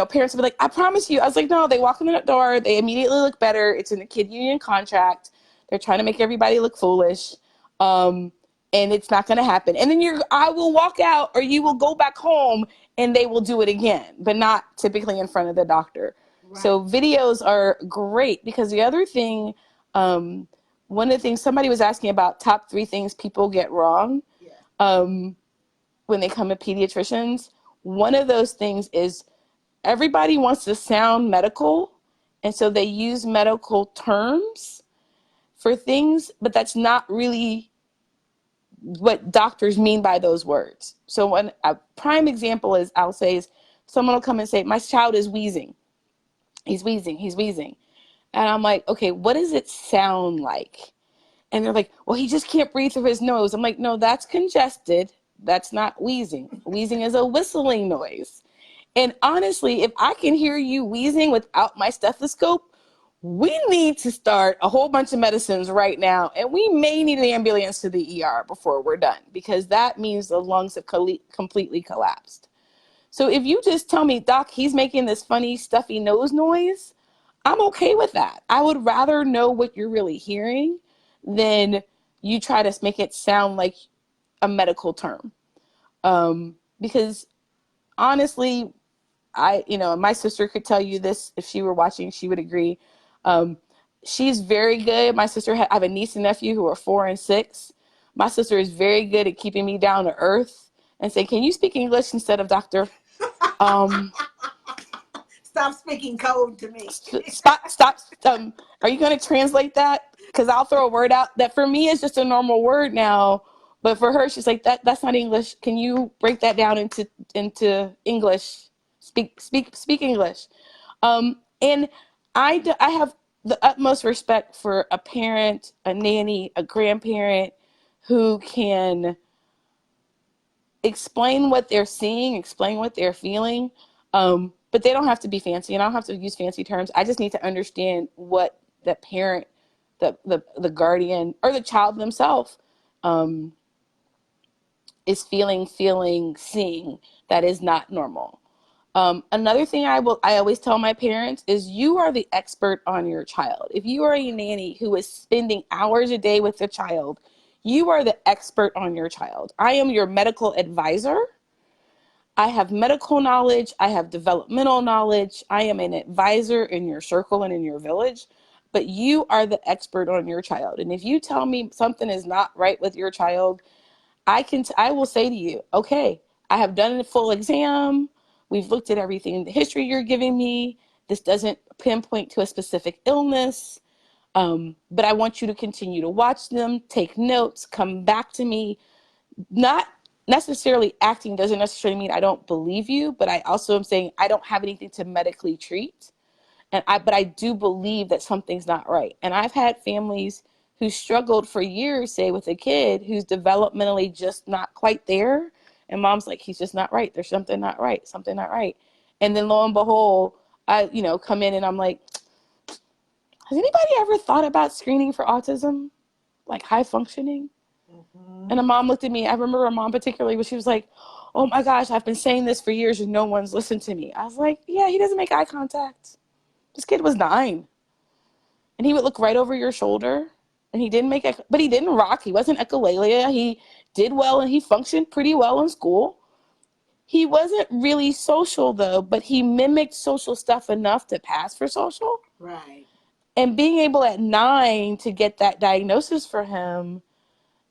S2: parents will be like, I promise you. I was like, no, they walk in the door, they immediately look better. It's in the kid union contract. They're trying to make everybody look foolish. Um, and it's not going to happen. And then I will walk out or you will go back home and they will do it again, but not typically in front of the doctor.
S1: Right.
S2: So videos are great because the other thing, um, one of the things somebody was asking about top 3 things people get wrong.
S1: Yeah.
S2: Um, when they come to pediatricians, one of those things is everybody wants to sound medical, and so they use medical terms for things, but that's not really what doctors mean by those words. So one a prime example is I'll say is someone will come and say, my child is wheezing. He's wheezing, he's wheezing. And I'm like, okay, what does it sound like? And they're like, well, he just can't breathe through his nose. I'm like, no, that's congested. That's not wheezing. Wheezing is a whistling noise. And honestly, if I can hear you wheezing without my stethoscope, we need to start a whole bunch of medicines right now. And we may need an ambulance to the ER before we're done because that means the lungs have completely collapsed. So if you just tell me, Doc, he's making this funny, stuffy nose noise, I'm okay with that. I would rather know what you're really hearing than you try to make it sound like a medical term. Because honestly, my sister could tell you this if she were watching, she would agree. Um, she's very good. My sister, I have a niece and nephew who are 4 and 6. My sister is very good at keeping me down to earth and say, can you speak English instead of doctor? Um,
S1: Stop speaking code to me.
S2: stop. Are you going to translate that? Because I'll throw a word out that for me is just a normal word now, but for her, she's like, that's not English. Can you break that down into English? Speak English. And I have the utmost respect for a parent, a nanny, a grandparent who can explain what they're seeing, explain what they're feeling. But they don't have to be fancy, and I don't have to use fancy terms. I just need to understand what the parent, the guardian, or the child themselves um, is feeling, seeing that is not normal. Another thing I always tell my parents is you are the expert on your child. If you are a nanny who is spending hours a day with the child, you are the expert on your child. I am your medical advisor. I have medical knowledge. I have developmental knowledge. I am an advisor in your circle and in your village, but you are the expert on your child. And if you tell me something is not right with your child, I will say to you, okay, I have done a full exam. We've looked at everything, the history you're giving me. This doesn't pinpoint to a specific illness. But I want you to continue to watch them, take notes, come back to me. Not necessarily acting doesn't necessarily mean I don't believe you, but I also am saying I don't have anything to medically treat. But I do believe that something's not right. And I've had families who struggled for years, say, with a kid who's developmentally just not quite there. And mom's like, he's just not right. There's something not right, something not right. And then lo and behold, I, come in and I'm like, has anybody ever thought about screening for autism? Like high functioning?
S1: Mm-hmm.
S2: And a mom looked at me. I remember a mom particularly when she was like, oh my gosh, I've been saying this for years and no one's listened to me. I was like, yeah, he doesn't make eye contact. This kid was 9. And he would look right over your shoulder. And he didn't make, but he didn't rock. He wasn't echolalia. He did well and he functioned pretty well in school. He wasn't really social though, but he mimicked social stuff enough to pass for social.
S1: Right.
S2: And being able at 9 to get that diagnosis for him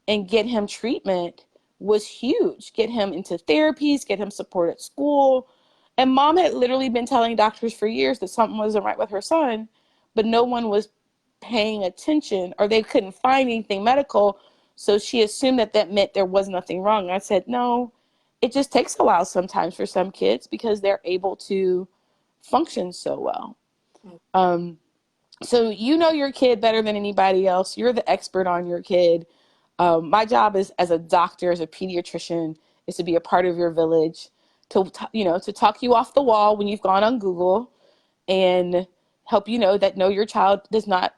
S2: and get him treatment was huge. Get him into therapies, get him support at school. And mom had literally been telling doctors for years that something wasn't right with her son, but no one was paying attention or they couldn't find anything medical. So she assumed that that meant there was nothing wrong. I said, no, it just takes a while sometimes for some kids because they're able to function so well. So you know your kid better than anybody else. You're the expert on your kid. My job is as a doctor, as a pediatrician, is to be a part of your village, to talk you off the wall when you've gone on Google, and help you know your child does not,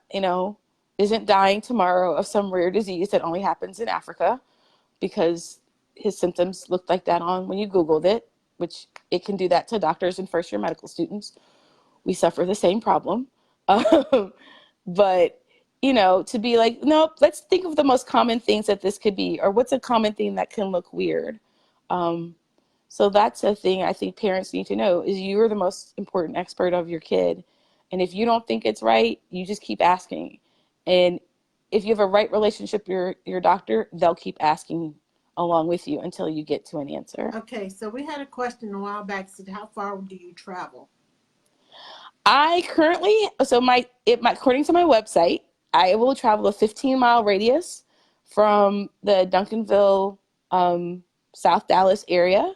S2: isn't dying tomorrow of some rare disease that only happens in Africa because his symptoms looked like that on when you Googled it, which it can do that to doctors and first year medical students. We suffer the same problem. But, to be like, no, let's think of the most common things that this could be, or what's a common thing that can look weird. So that's a thing I think parents need to know is you're the most important expert of your kid. And if you don't think it's right, you just keep asking. And if you have a right relationship with your doctor, they'll keep asking along with you until you get to an answer.
S1: Okay, so we had a question a while back. Said, how far do you travel?
S2: I currently, according to my website, I will travel a 15-mile radius from the Duncanville, South Dallas area.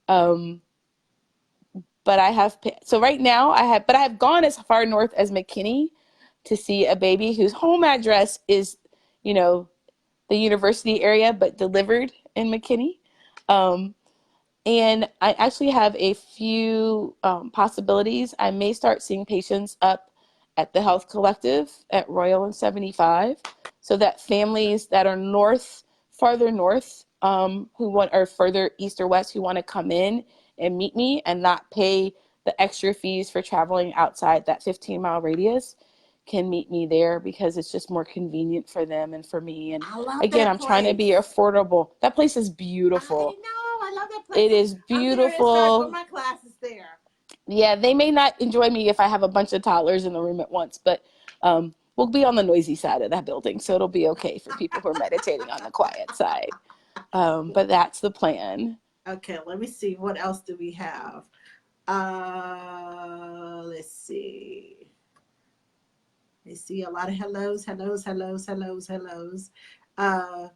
S2: But right now but I have gone as far north as McKinney to see a baby whose home address is, the university area, but delivered in McKinney. And I actually have a few possibilities. I may start seeing patients up at the Health Collective at Royal and 75, so that families that are farther north, or further east or west, who want to come in and meet me and not pay the extra fees for traveling outside that 15-mile radius, can meet me there because it's just more convenient for them and for me. And
S1: I love
S2: again,
S1: that
S2: I'm trying to be
S1: place.
S2: affordable. That place is
S1: I
S2: beautiful.
S1: know. I love that place.
S2: It is
S1: I'm getting ready to start with
S2: beautiful.
S1: my classes there.
S2: Yeah, they may not enjoy me if I have a bunch of toddlers in the room at once, but we'll be on the noisy side of that building, so it'll be okay for people who are meditating on the quiet side. But that's the plan.
S1: Okay, let me see. What else do we have? Let's see. I see a lot of hellos, hellos, hellos, hellos, hellos. Uh,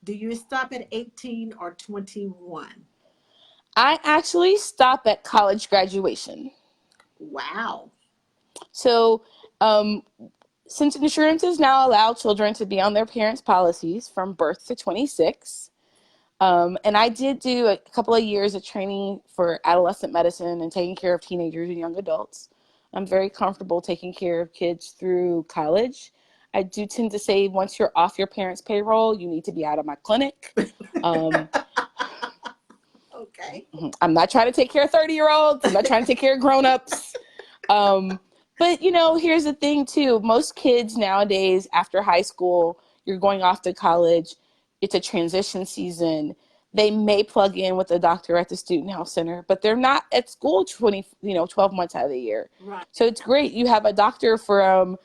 S1: do you stop at 18 or 21?
S2: I actually stop at college graduation.
S1: Wow.
S2: So, since insurances now allow children to be on their parents' policies from birth to 26, and I did do a couple of years of training for adolescent medicine and taking care of teenagers and young adults. I'm very comfortable taking care of kids through college. I do tend to say once you're off your parents' payroll, you need to be out of my clinic. Um,
S1: Okay.
S2: I'm not trying to take care of 30-year-olds. I'm not trying to take care of grown-ups. But, here's the thing, too. Most kids nowadays, after high school, you're going off to college. It's a transition season. They may plug in with a doctor at the student health center, but they're not at school 12 months out of the year.
S1: Right.
S2: So it's great. You have a doctor from,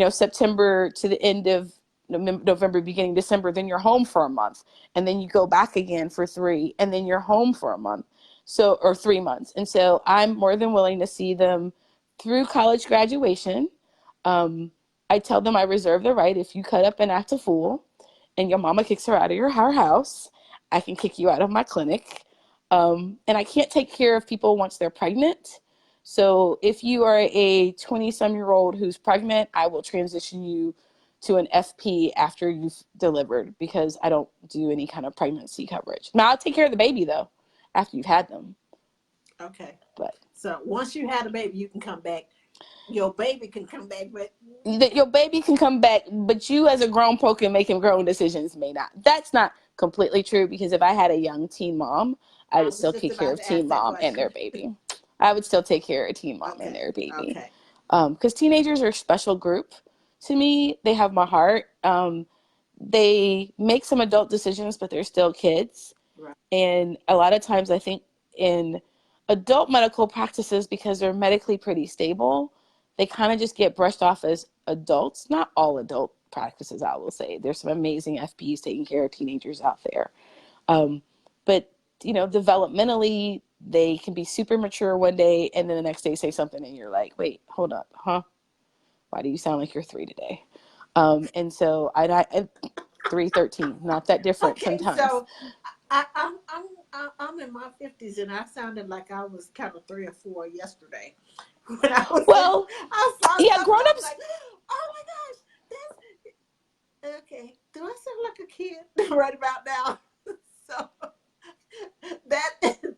S2: September to the end of November, beginning December, then you're home for a month. And then you go back again for 3, and then you're home for a month. Or 3 months. And so I'm more than willing to see them through college graduation. I tell them I reserve the right, if you cut up and act a fool and your mama kicks her out of her house, I can kick you out of my clinic. And I can't take care of people once they're pregnant. So if you are a 20-some-year-old who's pregnant, I will transition you to an FP after you've delivered because I don't do any kind of pregnancy coverage. Now I'll take care of the baby though after you've had them.
S1: Okay.
S2: But
S1: So once you had a baby, you can come back. Your baby can come back, but
S2: your baby can come back, but you as a grown pro can make grown decisions may not. That's not completely true because if I had a young teen mom, I
S1: I
S2: would
S1: was
S2: still
S1: just
S2: take care
S1: about
S2: of
S1: to ask
S2: teen
S1: that
S2: mom and their
S1: question.
S2: baby. I would still take care of teen mom and
S1: Okay.
S2: their baby.
S1: Okay.
S2: Because teenagers are a special group to me. They have my heart. They make some adult decisions, but they're still kids.
S1: Right.
S2: And a lot of times I think in adult medical practices, because they're medically pretty stable, they kind of just get brushed off as adults. Not all adult practices, I will say. There's some amazing FPs taking care of teenagers out there. But, developmentally, they can be super mature one day and then the next day say something and you're like, wait, hold up, huh? Why do you sound like you're 3 today? And so I 313, not that different
S1: Okay.
S2: sometimes.
S1: So I'm in my 50s, and I sounded like I was kind of 3 or 4 yesterday when
S2: Well,
S1: I saw
S2: yeah,
S1: something. I was
S2: grown-ups.
S1: like, oh my gosh, that's okay. Do I sound like a kid right about now? So that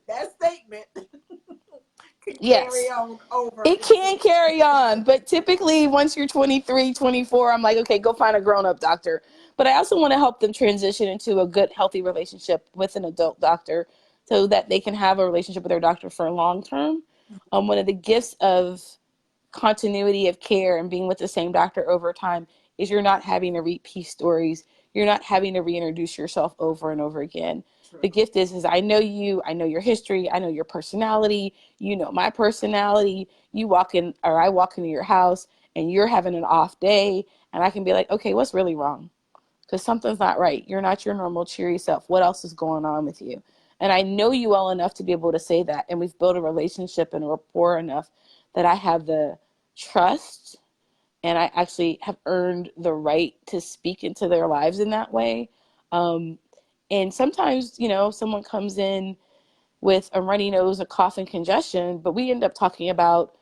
S1: that statement can carry
S2: Yes,
S1: on over
S2: it
S1: into.
S2: can carry on, but typically once you're 23, 24, I'm like, okay, go find a grown-up doctor. But I also want to help them transition into a good, healthy relationship with an adult doctor so that they can have a relationship with their doctor for long term. One of the gifts of continuity of care and being with the same doctor over time is you're not having to repeat stories. You're not having to reintroduce yourself over and over again. The
S1: True.
S2: gift is I know you, I know your history, I know your personality, you know my personality. You walk in or I walk into your house and you're having an off day and I can be like, okay, what's really wrong? Because something's not right. You're not your normal cheery self. What else is going on with you? And I know you well enough to be able to say that. And we've built a relationship and a rapport enough that I have the trust and I actually have earned the right to speak into their lives in that way. Um, and sometimes, someone comes in with a runny nose, a cough, and congestion, but we end up talking about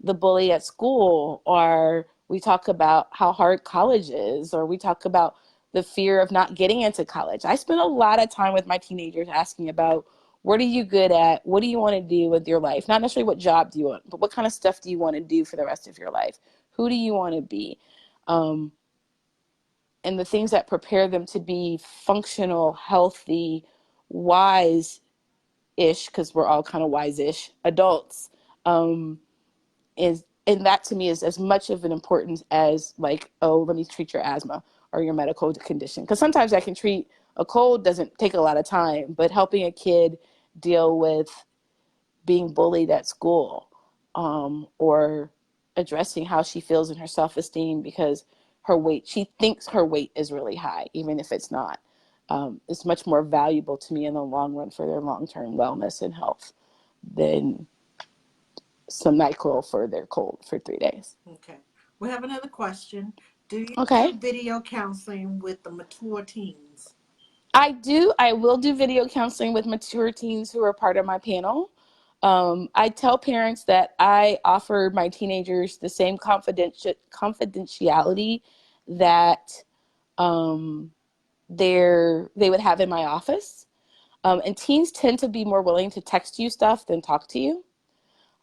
S2: the bully at school, or we talk about how hard college is, or we talk about the fear of not getting into college. I spend a lot of time with my teenagers asking about what are you good at? What do you want to do with your life? Not necessarily what job do you want, but what kind of stuff do you want to do for the rest of your life? Who do you want to be? Um, and the things that prepare them to be functional, healthy, wise ish, because we're all kind of wise ish adults, um, is and that to me is as much of an importance as like, oh, let me treat your asthma or your medical condition. Because sometimes I can treat a cold, doesn't take a lot of time, but helping a kid deal with being bullied at school, or addressing how she feels in her self-esteem because she thinks her weight is really high, even if it's not. It's much more valuable to me in the long run for their long-term wellness and health than some NyQuil for their cold for 3 days.
S1: Okay. We have another question. Do you do
S2: Okay.
S1: video counseling with the mature teens?
S2: I do. I will do video counseling with mature teens who are part of my panel. I tell parents that I offer my teenagers the same confidentiality that they would have in my office. And teens tend to be more willing to text you stuff than talk to you.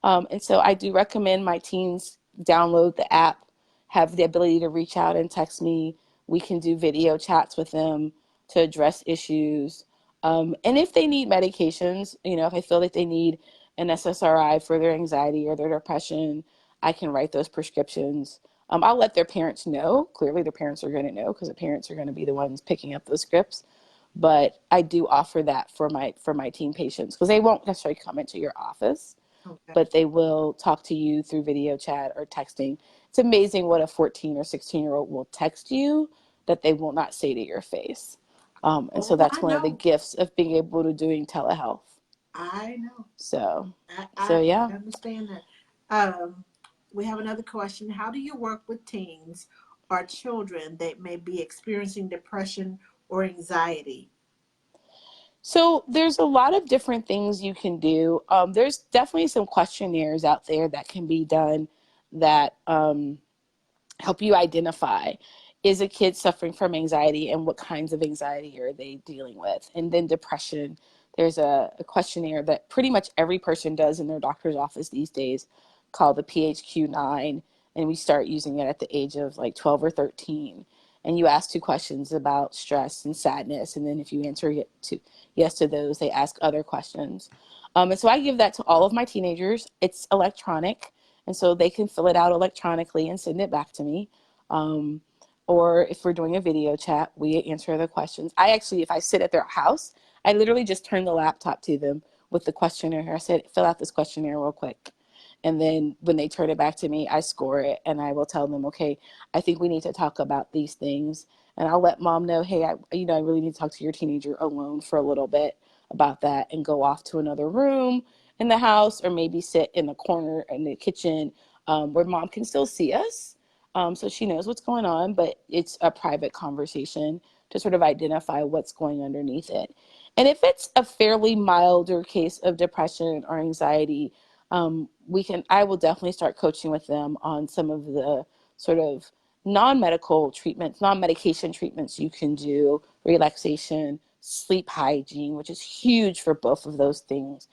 S2: And so I do recommend my teens download the app, have the ability to reach out and text me. We can do video chats with them to address issues. And if they need medications, if I feel like they need an SSRI for their anxiety or their depression, I can write those prescriptions. I'll let their parents know. Clearly, their parents are going to know because the parents are going to be the ones picking up those scripts. But I do offer that for my teen patients because they won't necessarily come into your office,
S1: Okay.
S2: but they will talk to you through video chat or texting. It's amazing what a 14 or 16-year-old will text you that they will not say to your face. And so
S1: Oh,
S2: that's
S1: I
S2: one of the
S1: know.
S2: gifts of being able to doing telehealth.
S1: I know.
S2: So,
S1: I,
S2: so
S1: I
S2: yeah.
S1: understand that. Um, we have another question. How do you work with teens or children that may be experiencing depression or anxiety?
S2: So there's a lot of different things you can do. There's definitely some questionnaires out there that can be done that help you identify is a kid suffering from anxiety, and what kinds of anxiety are they dealing with? And then depression. There's a questionnaire that pretty much every person does in their doctor's office these days called the PHQ-9. And we start using it at the age of like 12 or 13. And you ask two questions about stress and sadness. And then if you answer yes to those, they ask other questions. And so I give that to all of my teenagers. It's electronic. And so they can fill it out electronically and send it back to me. Um, or if we're doing a video chat, we answer the questions. I actually, if I sit at their house, I literally just turn the laptop to them with the questionnaire. I said, fill out this questionnaire real quick. And then when they turn it back to me, I score it and I will tell them, okay, I think we need to talk about these things. And I'll let mom know, hey, I really need to talk to your teenager alone for a little bit about that, and go off to another room in the house, or maybe sit in the corner in the kitchen, where mom can still see us. So she knows what's going on, but it's a private conversation to sort of identify what's going underneath it. And if it's a fairly milder case of depression or anxiety, I will definitely start coaching with them on some of the sort of non-medical treatments, non-medication treatments you can do, relaxation, sleep hygiene, which is huge for both of those things.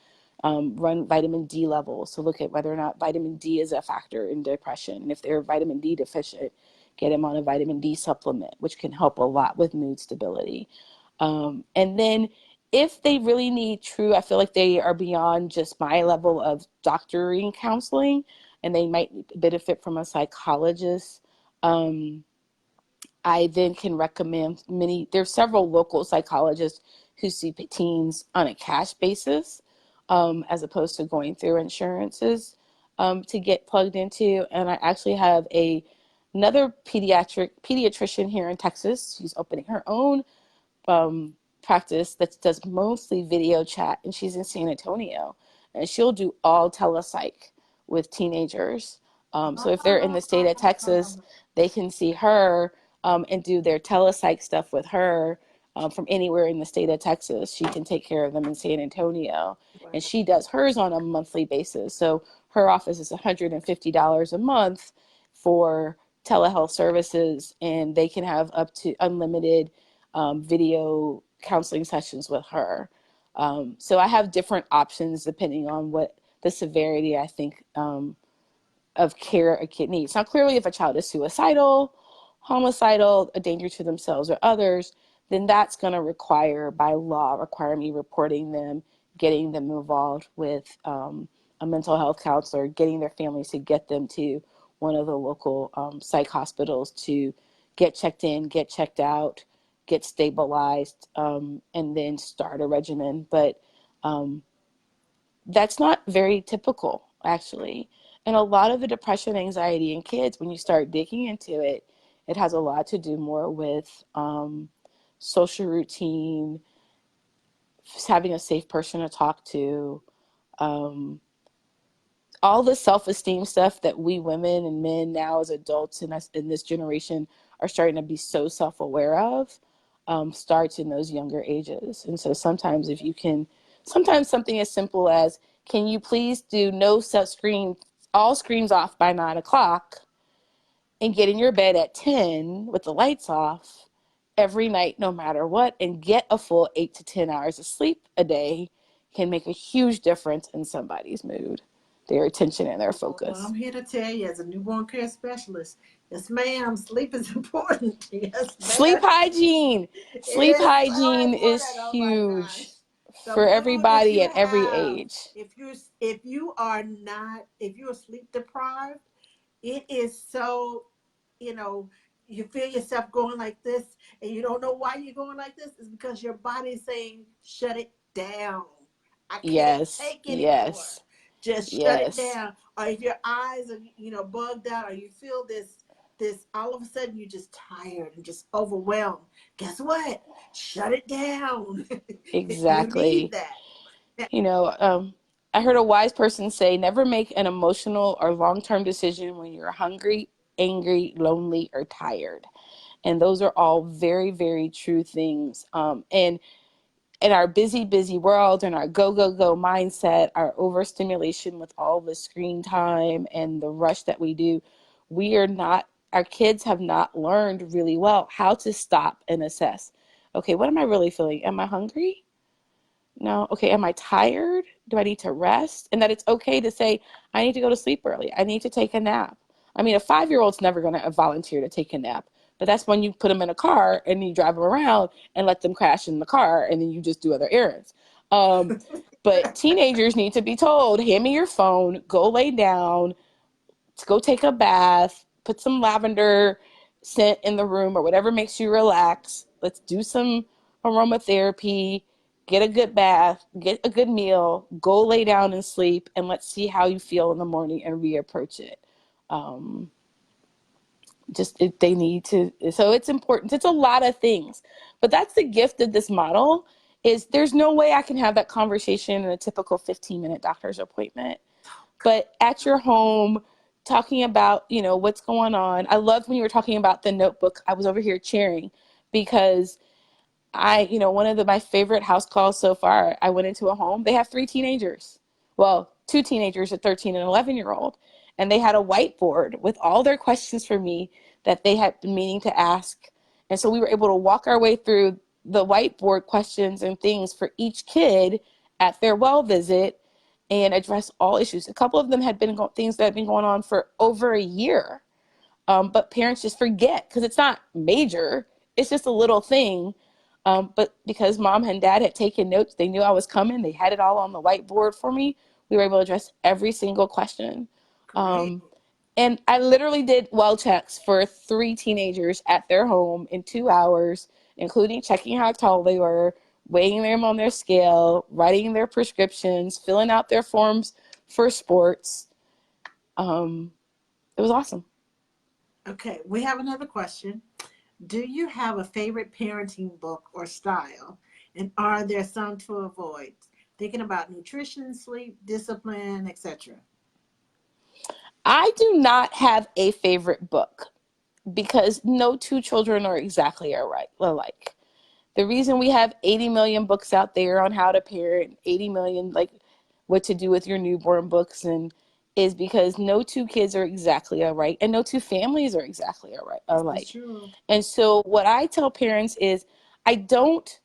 S2: Run vitamin D levels to look at whether or not vitamin D is a factor in depression. And if they're vitamin D deficient, get them on a vitamin D supplement, which can help a lot with mood stability. And then if they really need true, I feel like they are beyond just my level of doctoring counseling, and they might benefit from a psychologist. Um, I then can recommend there's several local psychologists who see teens on a cash basis, as opposed to going through insurances, to get plugged into. And I actually have another pediatrician here in Texas. She's opening her own practice that does mostly video chat, and she's in San Antonio, and she'll do all telepsych with teenagers. So if they're in the state of Texas, they can see her, and do their telepsych stuff with her, from anywhere in the state of Texas. She can take care of them in San Antonio, and she does hers on a monthly basis. So her office is $150 a month for telehealth services, and they can have up to unlimited video counseling sessions with her. So I have different options depending on what the severity, I think, of care a kid needs. Now, clearly, if a child is suicidal, homicidal, a danger to themselves or others, then that's going to require me reporting them, getting them involved with a mental health counselor, getting their families to get them to one of the local psych hospitals to get checked in, get checked out, get stabilized, and then start a regimen. But that's not very typical, actually. And a lot of the depression, anxiety in kids, when you start digging into it, it has a lot to do more with social routine, having a safe person to talk to, um, all the self-esteem stuff that we women and men now as adults in us in this generation are starting to be so self-aware of, starts in those younger ages. And so sometimes something as simple as, can you please do no set screen, all screens off by 9 o'clock, and get in your bed at 10 with the lights off every night, no matter what, and get a full 8 to 10 hours of sleep a day, can make a huge difference in somebody's mood, their attention, and their
S1: Well,
S2: focus.
S1: I'm here to tell you, as a newborn care specialist, yes, ma'am, sleep is important. Yes,
S2: Sleep
S1: ma'am.
S2: hygiene.
S1: It
S2: Sleep
S1: is so
S2: hygiene is
S1: important. Oh my
S2: huge
S1: gosh. The
S2: for
S1: mood that
S2: everybody
S1: you
S2: at every
S1: have,
S2: age.
S1: if you are sleep deprived, it is so, you know, you feel yourself going like this, and you don't know why you're going like this. It's because your body's saying, shut it down. I can't
S2: Yes,
S1: take anymore.
S2: yes,
S1: Just shut it
S2: yes,
S1: down. Or if your eyes are, bugged out, or you feel this all of a sudden you're just tired and just overwhelmed. Guess what? Shut it down. You need
S2: exactly.
S1: that.
S2: You know, I heard a wise person say, never make an emotional or long term decision when you're hungry, angry, lonely, or tired. And those are all very, very true things. And in our busy, busy world and our go, go, go mindset, our overstimulation with all the screen time and the rush that we do, we are not our kids have not learned really well how to stop and assess. Okay, what am I really feeling? Am I hungry? No. Okay, am I tired? Do I need to rest? And that it's okay to say, I need to go to sleep early. I need to take a nap. I mean, a 5-year-old's never going to volunteer to take a nap, but that's when you put them in a car and you drive them around and let them crash in the car and then you just do other errands. Um, but teenagers need to be told, hand me your phone, go lay down, to go take a bath, put some lavender scent in the room or whatever makes you relax. Let's do some aromatherapy, get a good bath, get a good meal, go lay down and sleep, and let's see how you feel in the morning and reapproach it. Um, they need to, so it's important. It's a lot of things, but that's the gift of this model is there's no way I can have that conversation in a typical 15-minute doctor's appointment, but at your home talking about, what's going on. I loved when you were talking about the notebook. I was over here cheering because one of my favorite house calls so far, I went into a home. They have 3 teenagers. Well, 2 teenagers, a 13 and 11-year-old. And they had a whiteboard with all their questions for me that they had been meaning to ask. And so we were able to walk our way through the whiteboard questions and things for each kid at their well visit and address all issues. A couple of them had been things that had been going on for over a year. But parents just forget because it's not major. It's just a little thing. But because mom and dad had taken notes, they knew I was coming. They had it all on the whiteboard for me. We were able to address every single question.
S1: Great.
S2: And I literally did well checks for 3 teenagers at their home in 2 hours, including checking how tall they were, weighing them on their scale, writing their prescriptions, filling out their forms for sports. Um, it was awesome.
S1: Okay, we have another question. Do you have a favorite parenting book or style? And are there some to avoid? Thinking about nutrition, sleep, discipline, etc.
S2: I do not have a favorite book because no 2 children are exactly alike. The reason we have 80 million books out there on how to parent, 80 million, like what to do with your newborn books, and is because no 2 kids are exactly alike and no 2 families are exactly
S1: This is
S2: alike.
S1: true.
S2: And so what I tell parents is I don't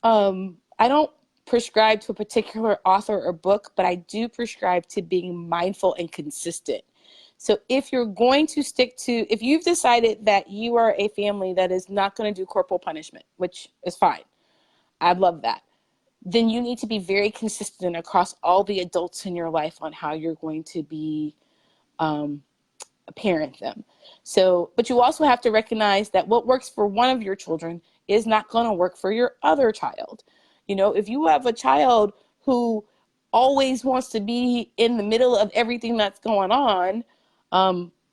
S2: I don't prescribe to a particular author or book, but I do prescribe to being mindful and consistent. So if you're going to if you've decided that you are a family that is not going to do corporal punishment, which is fine, I love that, then you need to be very consistent across all the adults in your life on how you're going to be um, parent them. So, but you also have to recognize that what works for one of your children is not going to work for your other child. If you have a child who always wants to be in the middle of everything that's going on,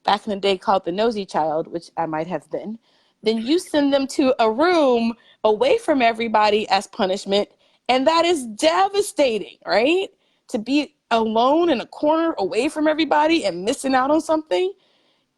S2: back in the day called the nosy child, which I might have been, then you send them to a room away from everybody as punishment. And that is devastating, right? To be alone in a corner away from everybody and missing out on something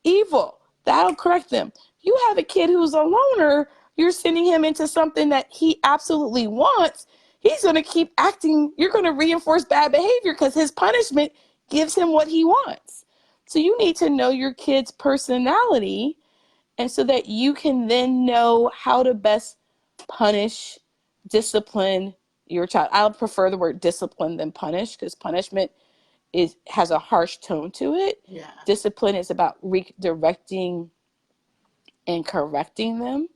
S2: evil. That'll correct them. You have a kid who's a loner, you're sending him into something that he absolutely wants. He's going to keep acting. You're going to reinforce bad behavior because his punishment gives him what he wants. So you need to know your kid's personality, and so that you can then know how to best punish, discipline your child. I prefer the word discipline than punish because punishment has a harsh tone to it.
S1: Yeah.
S2: Discipline is about redirecting and correcting them.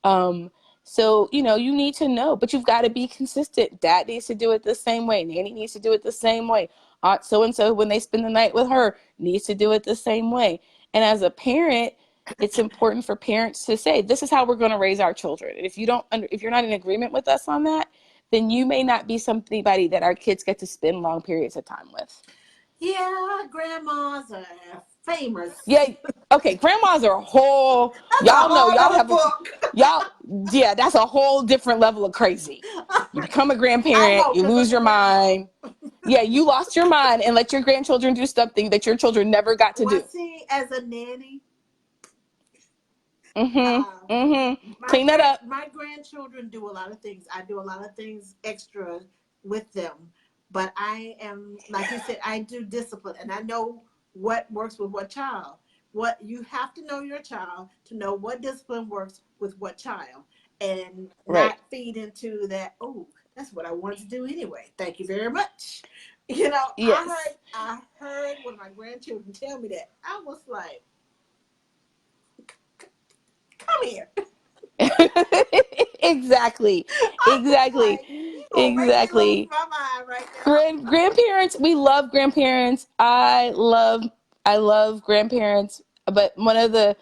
S2: Um, so, you need to know, but you've got to be consistent. Dad needs to do it the same way. Nanny needs to do it the same way. Aunt so-and-so, when they spend the night with her, needs to do it the same way. And as a parent, it's important for parents to say, this is how we're going to raise our children. And if you're not in agreement with us on that, then you may not be somebody that our kids get to spend long periods of time with.
S1: Yeah, grandmas are famous.
S2: Yeah. Okay. Grandmas are a whole.
S1: That's a
S2: Y'all know.
S1: whole
S2: Y'all
S1: other
S2: have a.
S1: book.
S2: Y'all. Yeah. That's a whole different level of crazy. You become a
S1: I
S2: grandparent.
S1: know,
S2: You
S1: because I'm
S2: lose
S1: a
S2: your
S1: grandma.
S2: mind. Yeah. You lost your mind and let your grandchildren do something that your children never got to
S1: Well,
S2: do.
S1: see, as a nanny,
S2: Mm-hmm.
S1: uh,
S2: Mm-hmm. Clean that up.
S1: my grandchildren do a lot of things. I do a lot of things extra with them, but I am, like you said, I do discipline, and I know what works with what child. what you have to know your child to know what discipline works with what child, and
S2: Right.
S1: not feed into that. Oh, that's what I wanted to do anyway. Thank you very much. You know,
S2: Yes.
S1: I heard one of my grandchildren tell me that. I was like, come here.
S2: Exactly.
S1: I was
S2: Exactly.
S1: like, you gonna make me lose
S2: Exactly.
S1: my mind right now.
S2: Grandparents, we love grandparents. I love grandparents, but one of the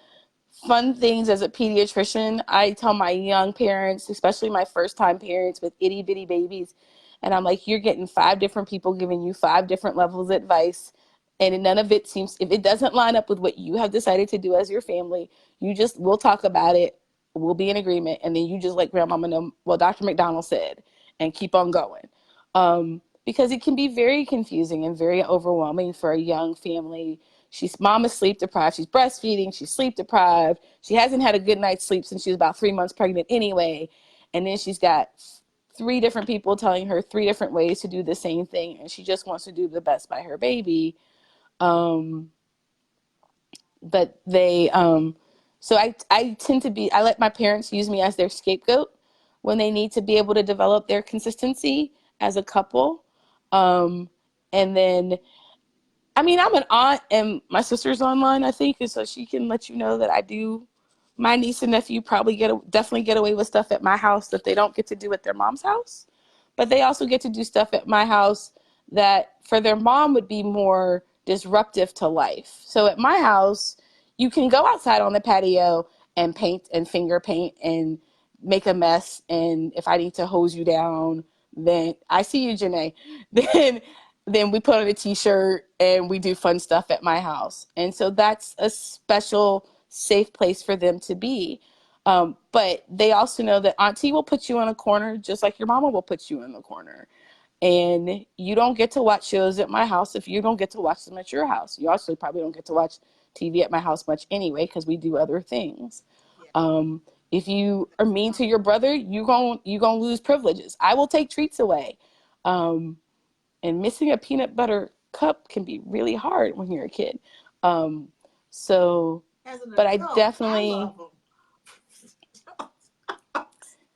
S2: fun things as a pediatrician, I tell my young parents, especially my first time parents with itty bitty babies, and I'm like, you're getting five different people giving you five different levels of advice. And none of it seems, if it doesn't line up with what you have decided to do as your family, we'll talk about it. We'll be in agreement. And then you just let grandmama know, well, Dr. McDonald said, and keep on going. Because it can be very confusing and very overwhelming for a young family. She's mom is sleep deprived. She's breastfeeding. She's sleep deprived. She hasn't had a good night's sleep since she was about 3 months pregnant anyway. And then she's got three different people telling her three different ways to do the same thing. And she just wants to do the best by her baby. Um, but so I tend to be, I let my parents use me as their scapegoat when they need to be able to develop their consistency as a couple. Um, and then I mean, I'm an aunt, and my sister's online, I think, and so she can let you know that I do. My niece and nephew probably definitely get away with stuff at my house that they don't get to do at their mom's house, but they also get to do stuff at my house that for their mom would be more disruptive to life. So at my house, you can go outside on the patio and paint and finger paint and make a mess. And if I need to hose you down, then I see you, Janae. Then we put on a t-shirt and we do fun stuff at my house. And so that's a special, safe place for them to be. But they also know that auntie will put you in a corner just like your mama will put you in the corner. And you don't get to watch shows at my house if you don't get to watch them at your house. You also probably don't get to watch TV at my house much anyway because we do other things.
S1: Yeah,
S2: Um, if you are mean to your brother, you gonna lose privileges. I will take treats away. Um, and missing a peanut butter cup can be really hard when you're a kid. Um, so,
S1: as an
S2: but I
S1: adult, I
S2: definitely,
S1: love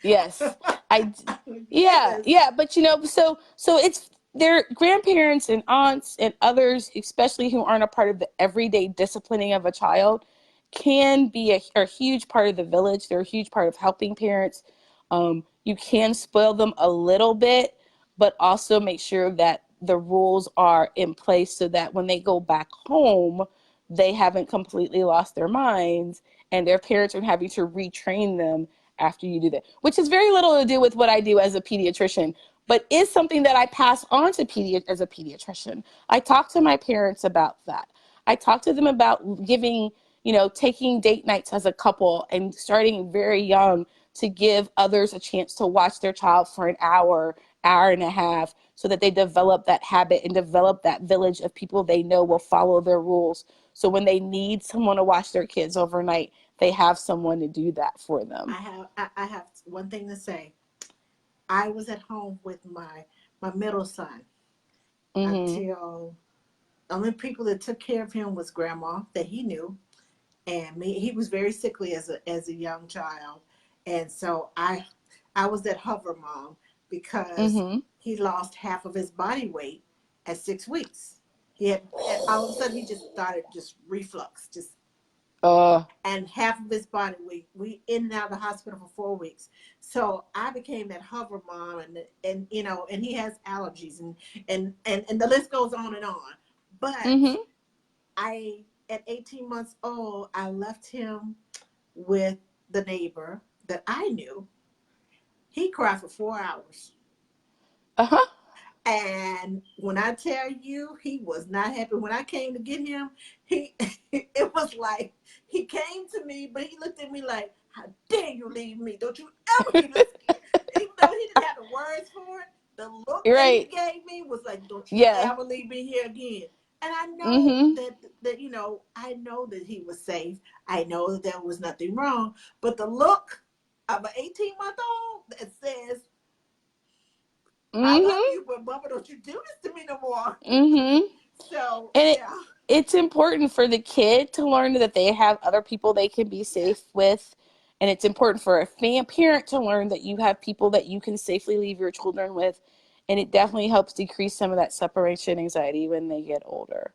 S2: yes, I,
S1: them.
S2: yeah,
S1: Yes.
S2: yeah. But so it's their grandparents and aunts and others, especially who aren't a part of the everyday disciplining of a child, can be a huge part of the village. They're a huge part of helping parents. You can spoil them a little bit, but also make sure that the rules are in place so that when they go back home, they haven't completely lost their minds and their parents are having to retrain them after you do that, which has very little to do with what I do as a pediatrician, but is something that I pass on to as a pediatrician. I talk to my parents about that. I talk to them about taking date nights as a couple and starting very young to give others a chance to watch their child for an hour, hour and a half, so that they develop that habit and develop that village of people they know will follow their rules. So when they need someone to watch their kids overnight, they have someone to do that for them.
S1: I have one thing to say. I was at home with my middle son
S2: Mhm.
S1: until the only people that took care of him was grandma that he knew, and me. He was very sickly as a young child, and so I was that hover mom because
S2: Mhm.
S1: he lost half of his body weight at 6 weeks. He had, and all of a sudden he just started just reflux, just,
S2: Uh.
S1: and half of his body weight. We in and out of the hospital for 4 weeks. So I became that hover mom, and and he has allergies, and the list goes on and on. But
S2: Mhm.
S1: I, at 18 months old, I left him with the neighbor that I knew. He cried for 4 hours.
S2: Uh huh.
S1: And when I tell you, he was not happy. When I came to get him, he it was like he came to me, but he looked at me like, "How dare you leave me? Don't you ever do this again?" Even though he didn't have the words for it, the look that he
S2: Right.
S1: gave me was like, "Don't you
S2: Yeah.
S1: ever leave me here again." And I know
S2: Mhm.
S1: that I know that he was safe. I know that there was nothing wrong, but the look of an 18-month-old that says, "I love
S2: Mhm.
S1: you, but mama, don't you do this to me no more."
S2: Mhm.
S1: So
S2: And
S1: yeah.
S2: it's important for the kid to learn that they have other people they can be safe with. And it's important for a parent to learn that you have people that you can safely leave your children with. And it definitely helps decrease some of that separation anxiety when they get older.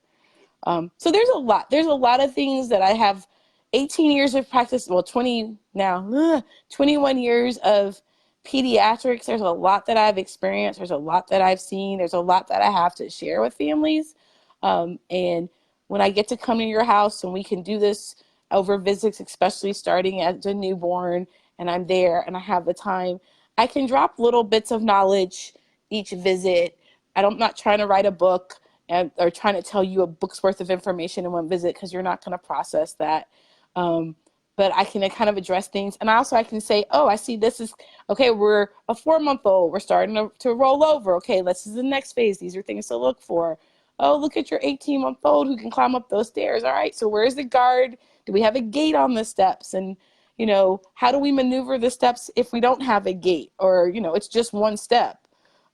S2: So there's a lot. There's a lot of things that I have 18 years of practice, well, 20 now, 21 years of pediatrics. There's a lot that I've experienced. There's a lot that I've seen. There's a lot that I have to share with families. And when I get to come to your house and we can do this over visits, especially starting as a newborn, and I'm there and I have the time, I can drop little bits of knowledge each visit. I'm not trying to write a book or trying to tell you a book's worth of information in one visit because you're not going to process that. Um, but I can kind of address things. And also I can say, oh, I see this is, okay, we're a 4-month old. We're starting to roll over. Okay, this is the next phase. These are things to look for. Oh, look at your 18-month-old who can climb up those stairs. All right, so where's the guard? Do we have a gate on the steps? And, how do we maneuver the steps if we don't have a gate or, it's just one step?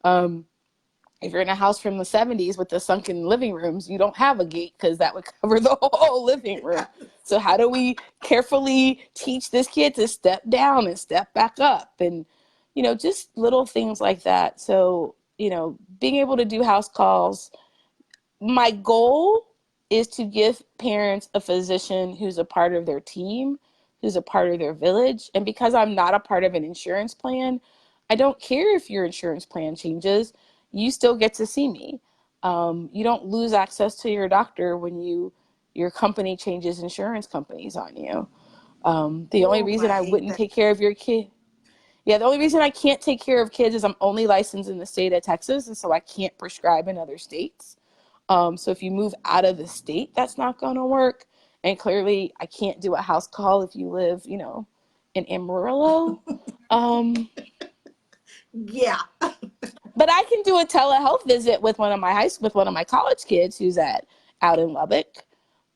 S2: If you're in a house from the 70s with the sunken living rooms, you don't have a gate because that would cover the whole living room. So how do we carefully teach this kid to step down and step back up and, just little things like that. So, being able to do house calls, my goal is to give parents a physician who's a part of their team, who's a part of their village. And because I'm not a part of an insurance plan, I don't care if your insurance plan changes. You still get to see me. You don't lose access to your doctor when your company changes insurance companies on you. The only
S1: Oh,
S2: reason
S1: I
S2: I
S1: hate
S2: wouldn't
S1: that.
S2: take care of your kid, yeah, the only reason I can't take care of kids is I'm only licensed in the state of Texas, and so I can't prescribe in other states. So if you move out of the state, that's not going to work. And clearly, I can't do a house call if you live, in Amarillo. Um,
S1: Yeah.
S2: but I can do a telehealth visit with one of my college kids who's out in Lubbock.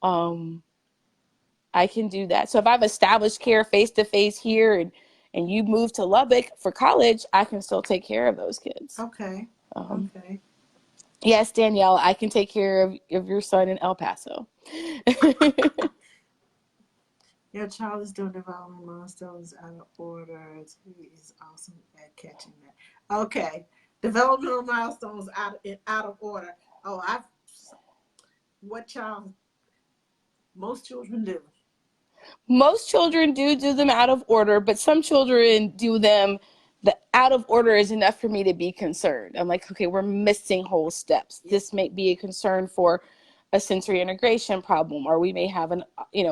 S2: Um, I can do that. So if I've established care face to face here and you move to Lubbock for college, I can still take care of those kids.
S1: Okay.
S2: Um,
S1: Okay.
S2: yes, Danielle, I can take care of your son in El Paso.
S1: Your child is doing development milestones out of order. He is awesome at catching that. Okay. Developmental milestones out of order. Oh, I've what child most children do.
S2: Most children do them out of order, but some children do them. The out of order is enough for me to be concerned. I'm like, okay, we're missing whole steps.
S1: Yeah.
S2: This may be a concern for a sensory integration problem, or we may have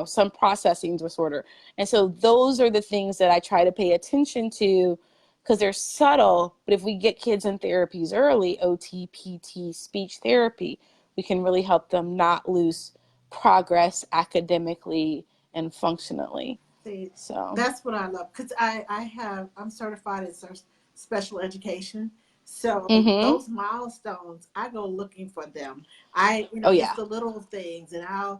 S2: some processing disorder. And so those are the things that I try to pay attention to because they're subtle. But if we get kids in therapies early, OT, PT, speech therapy, we can really help them not lose progress academically and functionally.
S1: See,
S2: So,
S1: that's what I love because I'm certified in special education. So
S2: mm-hmm.
S1: those milestones, I go looking for them.
S2: Oh
S1: It's
S2: yeah,
S1: the little things, and I'll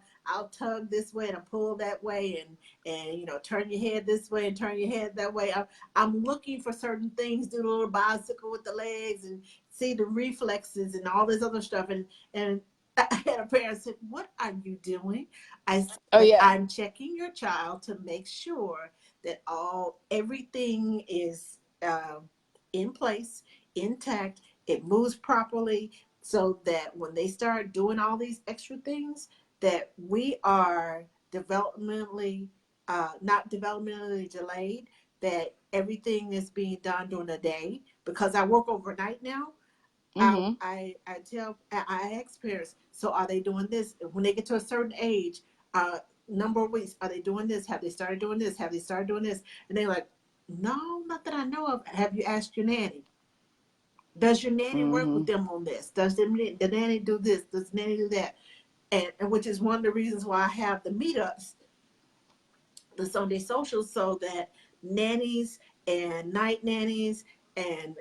S1: tug this way and I pull that way, and turn your head this way and turn your head that way. I'm looking for certain things. Do the little bicycle with the legs and see the reflexes and all this other stuff. And I had a parent say, "What are you doing?" I
S2: oh
S1: said,
S2: yeah,
S1: "I'm checking your child to make sure that everything is in place, intact, it moves properly, so that when they start doing all these extra things, that we are developmentally not developmentally delayed, that everything is being done during the day. Because I work overnight now,
S2: mm-hmm.
S1: I ask parents, so are they doing this when they get to a certain age? Number of weeks, are they doing this? Have they started doing this? Have they started doing this? And they're like, no, not that I know of. Have you asked your nanny? Does your nanny work with
S2: Mm-hmm.
S1: them on this? Does the nanny do this? Does the nanny do that? And which is one of the reasons why I have the meetups, the Sunday socials, so that nannies and night nannies and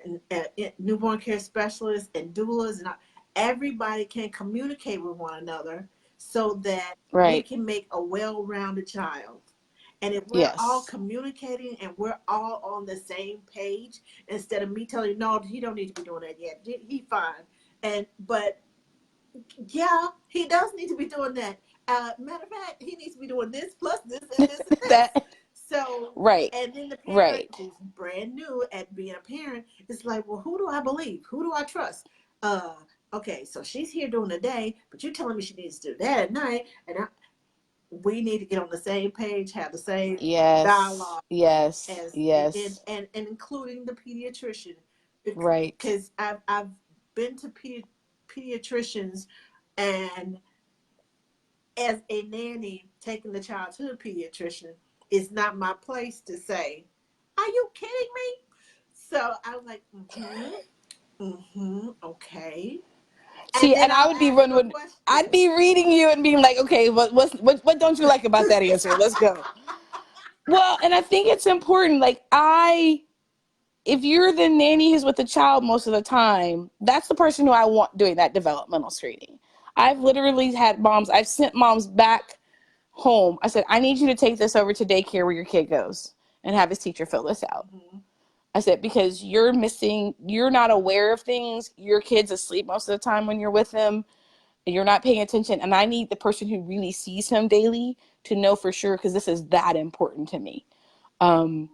S1: newborn care specialists and doulas and everybody can communicate with one another so that we
S2: Right.
S1: can make a well-rounded child. And if we're all
S2: Yes.
S1: communicating and we're all on the same page, instead of me telling you, no, he don't need to be doing that yet. He fine. And but Yeah, he does need to be doing that. Matter of fact, he needs to be doing this plus this and this and this.
S2: That
S1: So,
S2: right,
S1: and then the parent
S2: right.
S1: who's brand new at being a parent is like, well, who do I believe? Who do I trust? Uh, okay, so she's here during the day, but you're telling me she needs to do that at night, and we need to get on the same page, have the same
S2: Yes,
S1: dialogue
S2: yes,
S1: as
S2: yes.
S1: and including the pediatrician,
S2: Right.
S1: because I've been to pediatricians, and as a nanny taking the child to the pediatrician, it's not my place to say, "Are you kidding me?" So I'm like, okay, and
S2: See,
S1: then
S2: and I
S1: I'll
S2: would be
S1: ask
S2: run
S1: a
S2: with I'd
S1: question.
S2: be reading you and being like, okay, what don't you like about that answer? Let's go. Well, and I think it's important. Like if you're the nanny who's with the child most of the time, that's the person who I want doing that developmental screening. I've literally had moms, I've sent moms back home. I said, I need you to take this over to daycare where your kid goes and have his teacher fill this out.
S1: Mhm.
S2: I said, because you're not aware of things. Your kid's asleep most of the time when you're with him and you're not paying attention. And I need the person who really sees him daily to know for sure because this is that important to me. Um,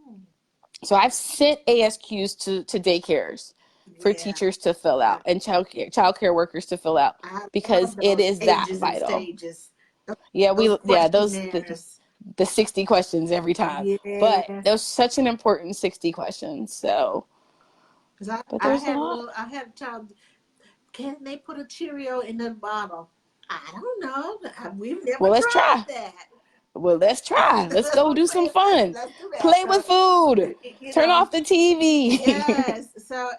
S2: so I've sent ASQs to daycares for
S1: Yeah,
S2: teachers to fill
S1: yeah.
S2: out and child care workers to fill out
S1: I
S2: because
S1: love
S2: it
S1: those
S2: is that
S1: ages and
S2: vital.
S1: stages. Those,
S2: Yeah,
S1: those
S2: those
S1: questionnaires.
S2: the 60 questions every time. But
S1: Yeah,
S2: there's such an important 60 questions. So,
S1: because
S2: but there's a lot.
S1: I had a child. Can they put a Cheerio in the bottle? I don't know. We've never
S2: Well, let's
S1: tried
S2: try.
S1: that.
S2: Well, let's try. Let's
S1: That's
S2: go
S1: what I'm
S2: do some
S1: saying.
S2: fun.
S1: Let's do that.
S2: Play
S1: So,
S2: with food.
S1: you
S2: Turn
S1: know,
S2: off the TV.
S1: yes. So,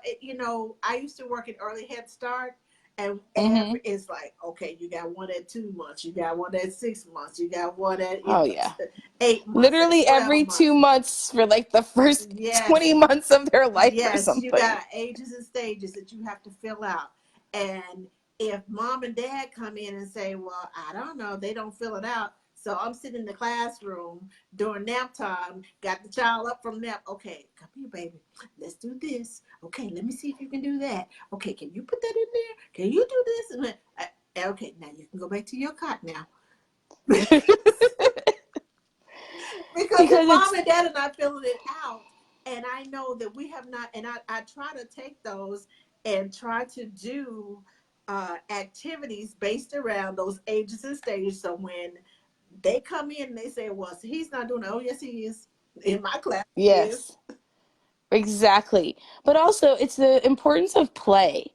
S1: I used to work at Early Head Start, and
S2: Hmm.
S1: it's like, okay, you got one at 2 months, you got one at 6 months, you got one at
S2: Oh yeah.
S1: 8 months, at
S2: Literally every
S1: 12 months.
S2: 2 months for like the first
S1: Yes,
S2: 20 months of their life or
S1: yes, you
S2: something.
S1: got ages and stages that you have to fill out. And if mom and dad come in and say, well, I don't know, they don't fill it out. So I'm sitting in the classroom during nap time, got the child up from nap. Okay, come here, baby. Let's do this. Okay, let me see if you can do that. Okay, can you put that in there? Can you do this? And okay, now you can go back to your cot now. Because if
S2: Because
S1: mom
S2: it's
S1: and dad are not filling it out, and I know that we have not, and I try to take those and try to do activities based around those ages and stages. So when they come in and they say, well, so he's not doing it. Oh, yes, he is. In my class, he is.
S2: yes. Exactly. But also, it's the importance of play.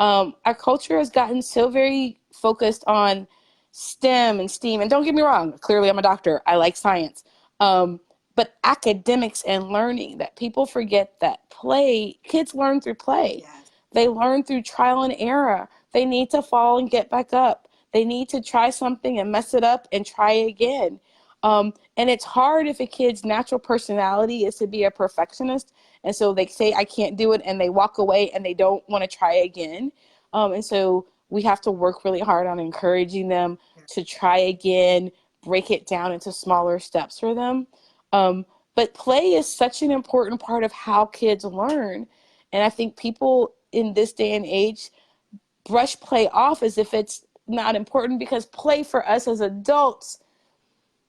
S2: Our culture has gotten so very focused on STEM and STEAM. And don't get me wrong, clearly I'm a doctor. I like science. But academics and learning, that people forget that kids learn through play.
S1: Yes.
S2: They learn through trial and error. They need to fall and get back up. They need to try something and mess it up and try again. And it's hard if a kid's natural personality is to be a perfectionist and so they say I can't do it and they walk away and they don't want to try again. And so we have to work really hard on encouraging them to try again, break it down into smaller steps for them. But play is such an important part of how kids learn. And I think people in this day and age brush play off as if it's not important because play for us as adults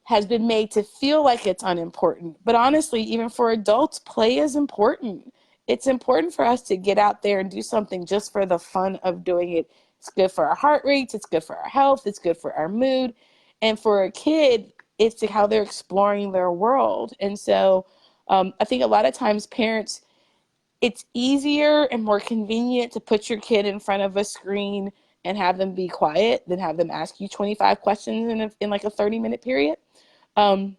S2: has been made to feel like it's unimportant. But honestly, even for adults, play is important. It's important for us to get out there and do something just for the fun of doing it. It's good for our heart rates, it's good for our health, it's good for our mood. And for a kid, it's how they're exploring their world. And so I think a lot of times parents, it's easier and more convenient to put your kid in front of a screen and have them be quiet than have them ask you 25 questions in like a 30-minute period. Um,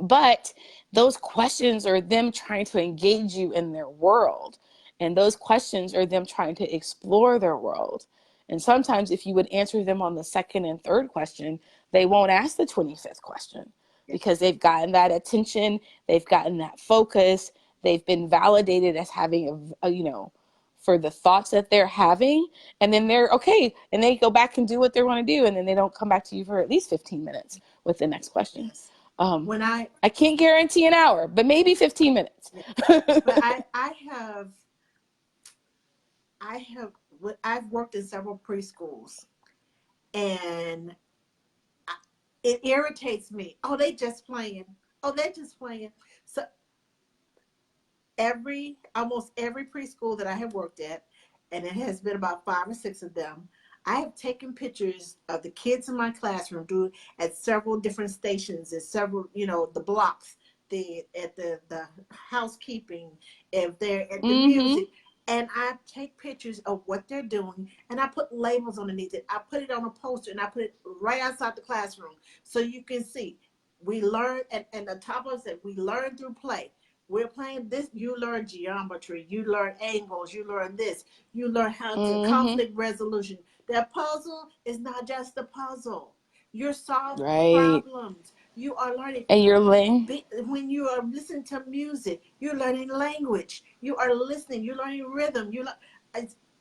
S2: but those questions are them trying to engage you in their world. And those questions are them trying to explore their world. And sometimes, if you would answer them on the second and third question, they won't ask the 25th question because they've gotten that attention, they've gotten that focus, they've been validated as having for the thoughts that they're having. And then they're okay. And they go back and do what they want to do. And then they don't come back to you for at least 15 minutes with the next question.
S1: Yes.
S2: Um,
S1: When
S2: I can't guarantee an hour, but maybe 15 minutes.
S1: but I have I've worked in several preschools, and it irritates me. Oh, they just playing. Oh, they just playing. So almost every preschool that I have worked at, and it has been about five or six of them, I have taken pictures of the kids in my classroom doing at several different stations and several, the blocks, the housekeeping, if they're at the
S2: Mm-hmm.
S1: music. And I take pictures of what they're doing and I put labels underneath it. I put it on a poster and I put it right outside the classroom so you can see. We learn, and the top of it, we learn through play. We're playing this, you learn geometry, you learn angles, you learn this, you learn how to
S2: Mm-hmm.
S1: conflict resolution. That puzzle is not just a puzzle. You're solving
S2: Right.
S1: problems. You are learning.
S2: And you're laying.
S1: When you are listening to music, you're learning language. You are listening. You're learning rhythm.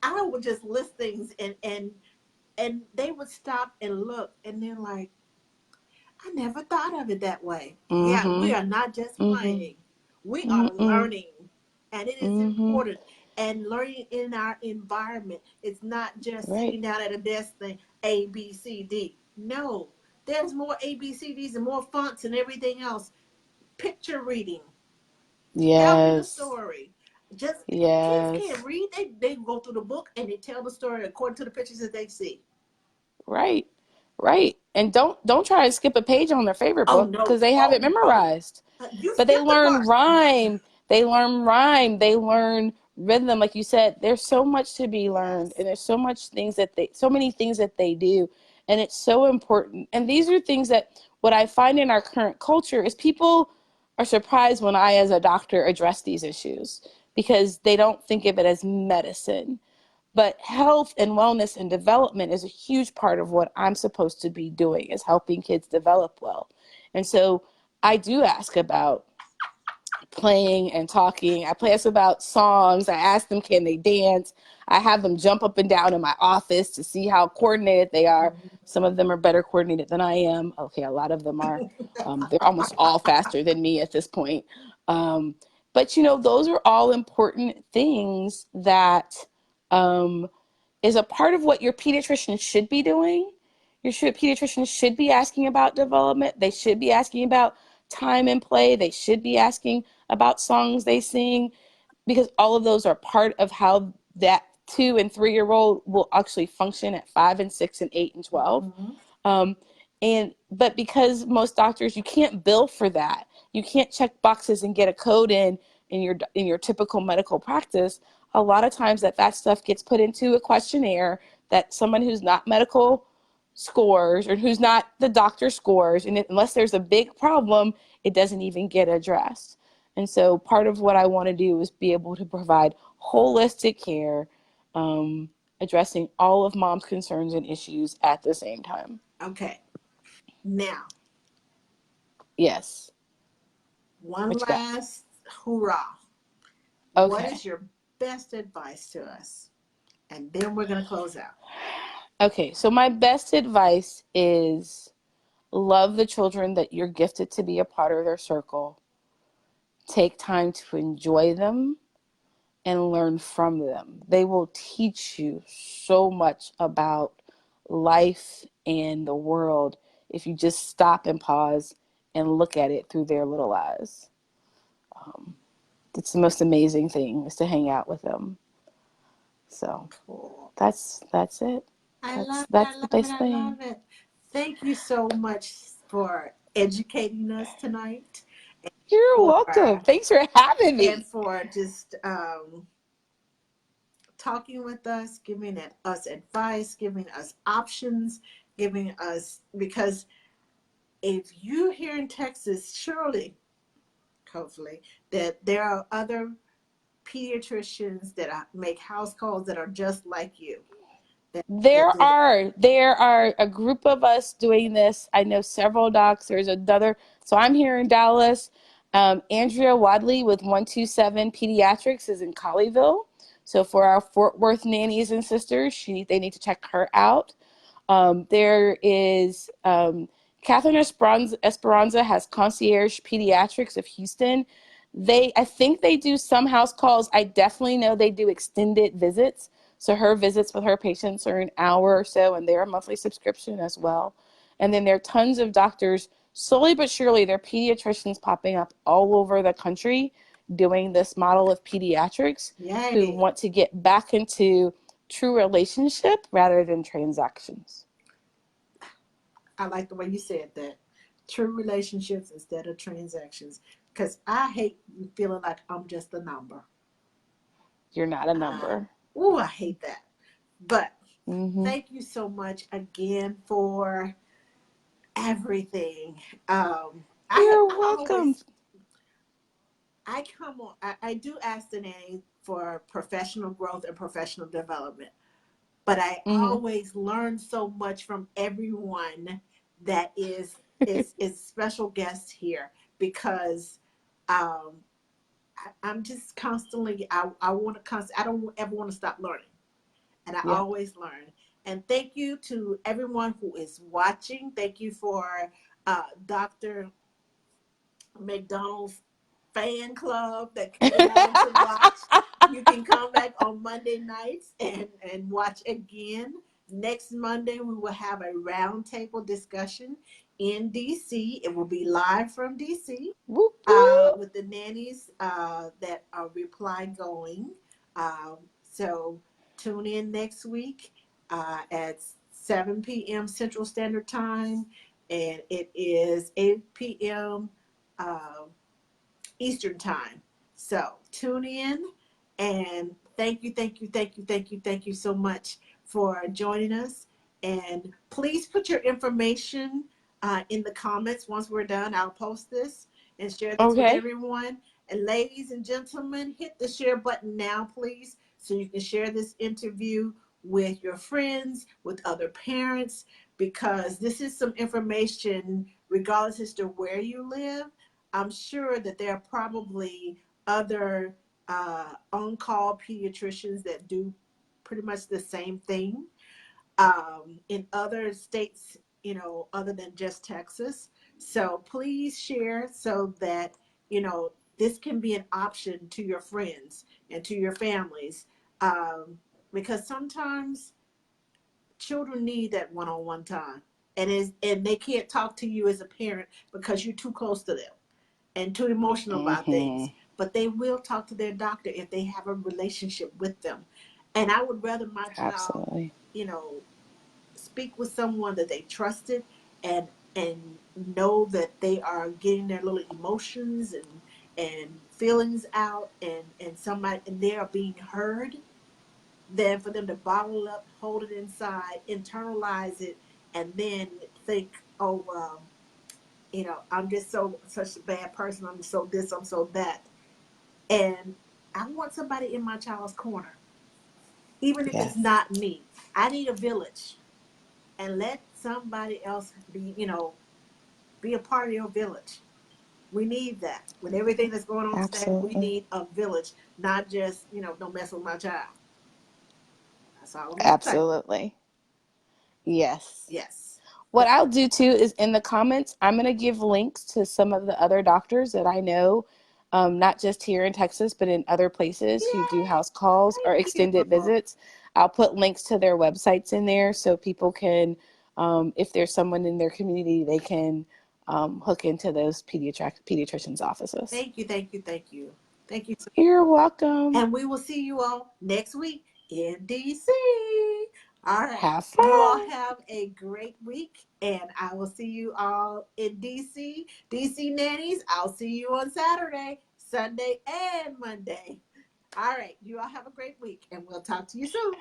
S1: I would just list things, and they would stop and look, and they're like, I never thought of it that way. Yeah, we
S2: Mm-hmm.
S1: are not just
S2: Mm-hmm.
S1: playing. We are
S2: Mm-mm.
S1: learning. And it is
S2: Mm-hmm.
S1: important. And learning in our environment. It's not just
S2: Right.
S1: sitting down at a desk saying A, B, C, D. No. There's more A, B, C, Ds and more fonts and everything else. Picture reading. Tell me the
S2: Yes.
S1: story. Just kids can't
S2: Yes.
S1: read. They go through the book and they tell the story according to the pictures that they see.
S2: Right. Right. And don't try to skip a page on their favorite
S1: Oh
S2: book
S1: no.
S2: because they have
S1: Oh
S2: it
S1: no.
S2: memorized.
S1: You
S2: But they
S1: skipped the
S2: learn
S1: part.
S2: rhyme. They learn rhyme. They learn rhythm. Like you said, there's so much to be learned,
S1: Yes.
S2: and there's so many things that they do, and it's so important. And these are things that what I find in our current culture is people are surprised when I, as a doctor, address these issues because they don't think of it as medicine. But health and wellness and development is a huge part of what I'm supposed to be doing is helping kids develop well. And so I do ask about playing and talking. I ask about songs. I ask them, can they dance? I have them jump up and down in my office to see how coordinated they are. Some of them are better coordinated than I am. Okay, a lot of them are. They're almost all faster than me at this point. Um, but, those are all important things that um, is a part of what your pediatrician should be doing. Pediatrician should be asking about development. They should be asking about time and play. They should be asking about songs they sing because all of those are part of how that 2 and 3 year old will actually function at 5 and 6 and 8 and 12.
S1: Mhm.
S2: Um, but because most doctors, you can't bill for that. You can't check boxes and get a code in your typical medical practice. A lot of times that stuff gets put into a questionnaire that someone who's not medical scores or who's not the doctor scores, and unless there's a big problem, it doesn't even get addressed. And so part of what I want to do is be able to provide holistic care, addressing all of mom's concerns and issues at the same time.
S1: Okay. Now,
S2: Yes.
S1: one
S2: What you got?
S1: last hurrah. What
S2: Okay.
S1: is your best advice to us? And then we're going to close out.
S2: Okay. So my best advice is love the children that you're gifted to be a part of their circle. Take time to enjoy them and learn from them. They will teach you so much about life and the world if you just stop and pause and look at it through their little eyes. Um, it's the most amazing thing is to hang out with them. So
S1: Cool.
S2: that's it.
S1: I
S2: That's
S1: love it. I
S2: that's the
S1: love it.
S2: best
S1: I
S2: thing.
S1: love it. Thank you so much for educating us tonight,
S2: You're
S1: for
S2: welcome. Thanks for having
S1: and
S2: me.
S1: for just talking with us, giving us advice, giving us options, giving us, because if you here in Texas, surely, hopefully, that there are other pediatricians that make house calls that are just like you. That
S2: There
S1: do that.
S2: are there are a group of us doing this. I know several docs. There's another. So I'm here in Dallas. Andrea Wadley with 127 Pediatrics is in Colleyville. So for our Fort Worth nannies and sisters, they need to check her out. There is Catherine Esperanza has Concierge Pediatrics of Houston. I think they do some house calls. I definitely know they do extended visits. So her visits with her patients are an hour or so, and they're a monthly subscription as well. And then there are tons of doctors, slowly but surely, there are pediatricians popping up all over the country doing this model of pediatrics who
S1: Yay.
S2: want to get back into true relationship rather than transactions.
S1: I like the way you said that. True relationships instead of transactions. Because I hate feeling like I'm just a number.
S2: You're not a
S1: Uh,
S2: number.
S1: I hate that. But thank you so much again for everything.
S2: You're
S1: I
S2: welcome.
S1: always, I come on, I do ask the nanny for professional growth and professional development, but I
S2: Mm-hmm.
S1: always learn so much from everyone that is special guests here because um, I'm just constantly, I want to I don't ever want to stop learning, and I
S2: Yep.
S1: always learn. And thank you to everyone who is watching. Thank you for Dr. McDonald's fan club that came on to watch. You can come back on Monday nights and watch again. Next Monday, we will have a roundtable discussion in DC. It will be live from DC
S2: Whoop, whoop.
S1: with the nannies that are reply going. So tune in next week at 7 p.m. Central Standard Time, and it is 8 p.m. Uh, Eastern Time. So tune in and thank you, thank you, thank you, thank you, thank you so much for joining us. And please put your information in the comments once we're done. I'll post this and share this with
S2: Okay.
S1: everyone. And ladies and gentlemen, hit the share button now, please, so you can share this interview with your friends, with other parents, because this is some information, regardless as to where you live. I'm sure that there are probably other on-call pediatricians that do pretty much the same thing in other states, other than just Texas. So please share so that, this can be an option to your friends and to your families. Um, because sometimes children need that one-on-one time. And they can't talk to you as a parent because you're too close to them and too emotional about
S2: Mm-hmm.
S1: things. But they will talk to their doctor if they have a relationship with them. And I would rather my child,
S2: Absolutely.
S1: you know, speak with someone that they trusted and know that they are getting their little emotions and feelings out and somebody and they are being heard than for them to bottle it up, hold it inside, internalize it, and then think, oh, I'm just such a bad person. I'm so this, I'm so that. And I want somebody in my child's corner, even if it's
S2: Yes.
S1: not me. I need a village, and let somebody else be a part of your village. We need that. With everything that's going on today, we
S2: Absolutely.
S1: need a village, not just, don't mess with my child. That's all I'm going to say.
S2: Absolutely. Yes.
S1: Yes.
S2: What I'll do too is in the comments, I'm going to give links to some of the other doctors that I know, not just here in Texas, but in other places who do
S1: Yay!
S2: house calls or
S1: Thank
S2: extended
S1: you.
S2: visits. I'll put links to their websites in there so people can, if there's someone in their community, they can hook into those pediatricians' offices.
S1: Thank you. Thank you. Thank you. Thank you so.
S2: You're welcome.
S1: And we will see you all next week in DC. All right.
S2: Have
S1: You all
S2: fun.
S1: have a great week, and I will see you all in DC. DC nannies, I'll see you on Saturday, Sunday, and Monday. All right. You all have a great week, and we'll talk to you soon.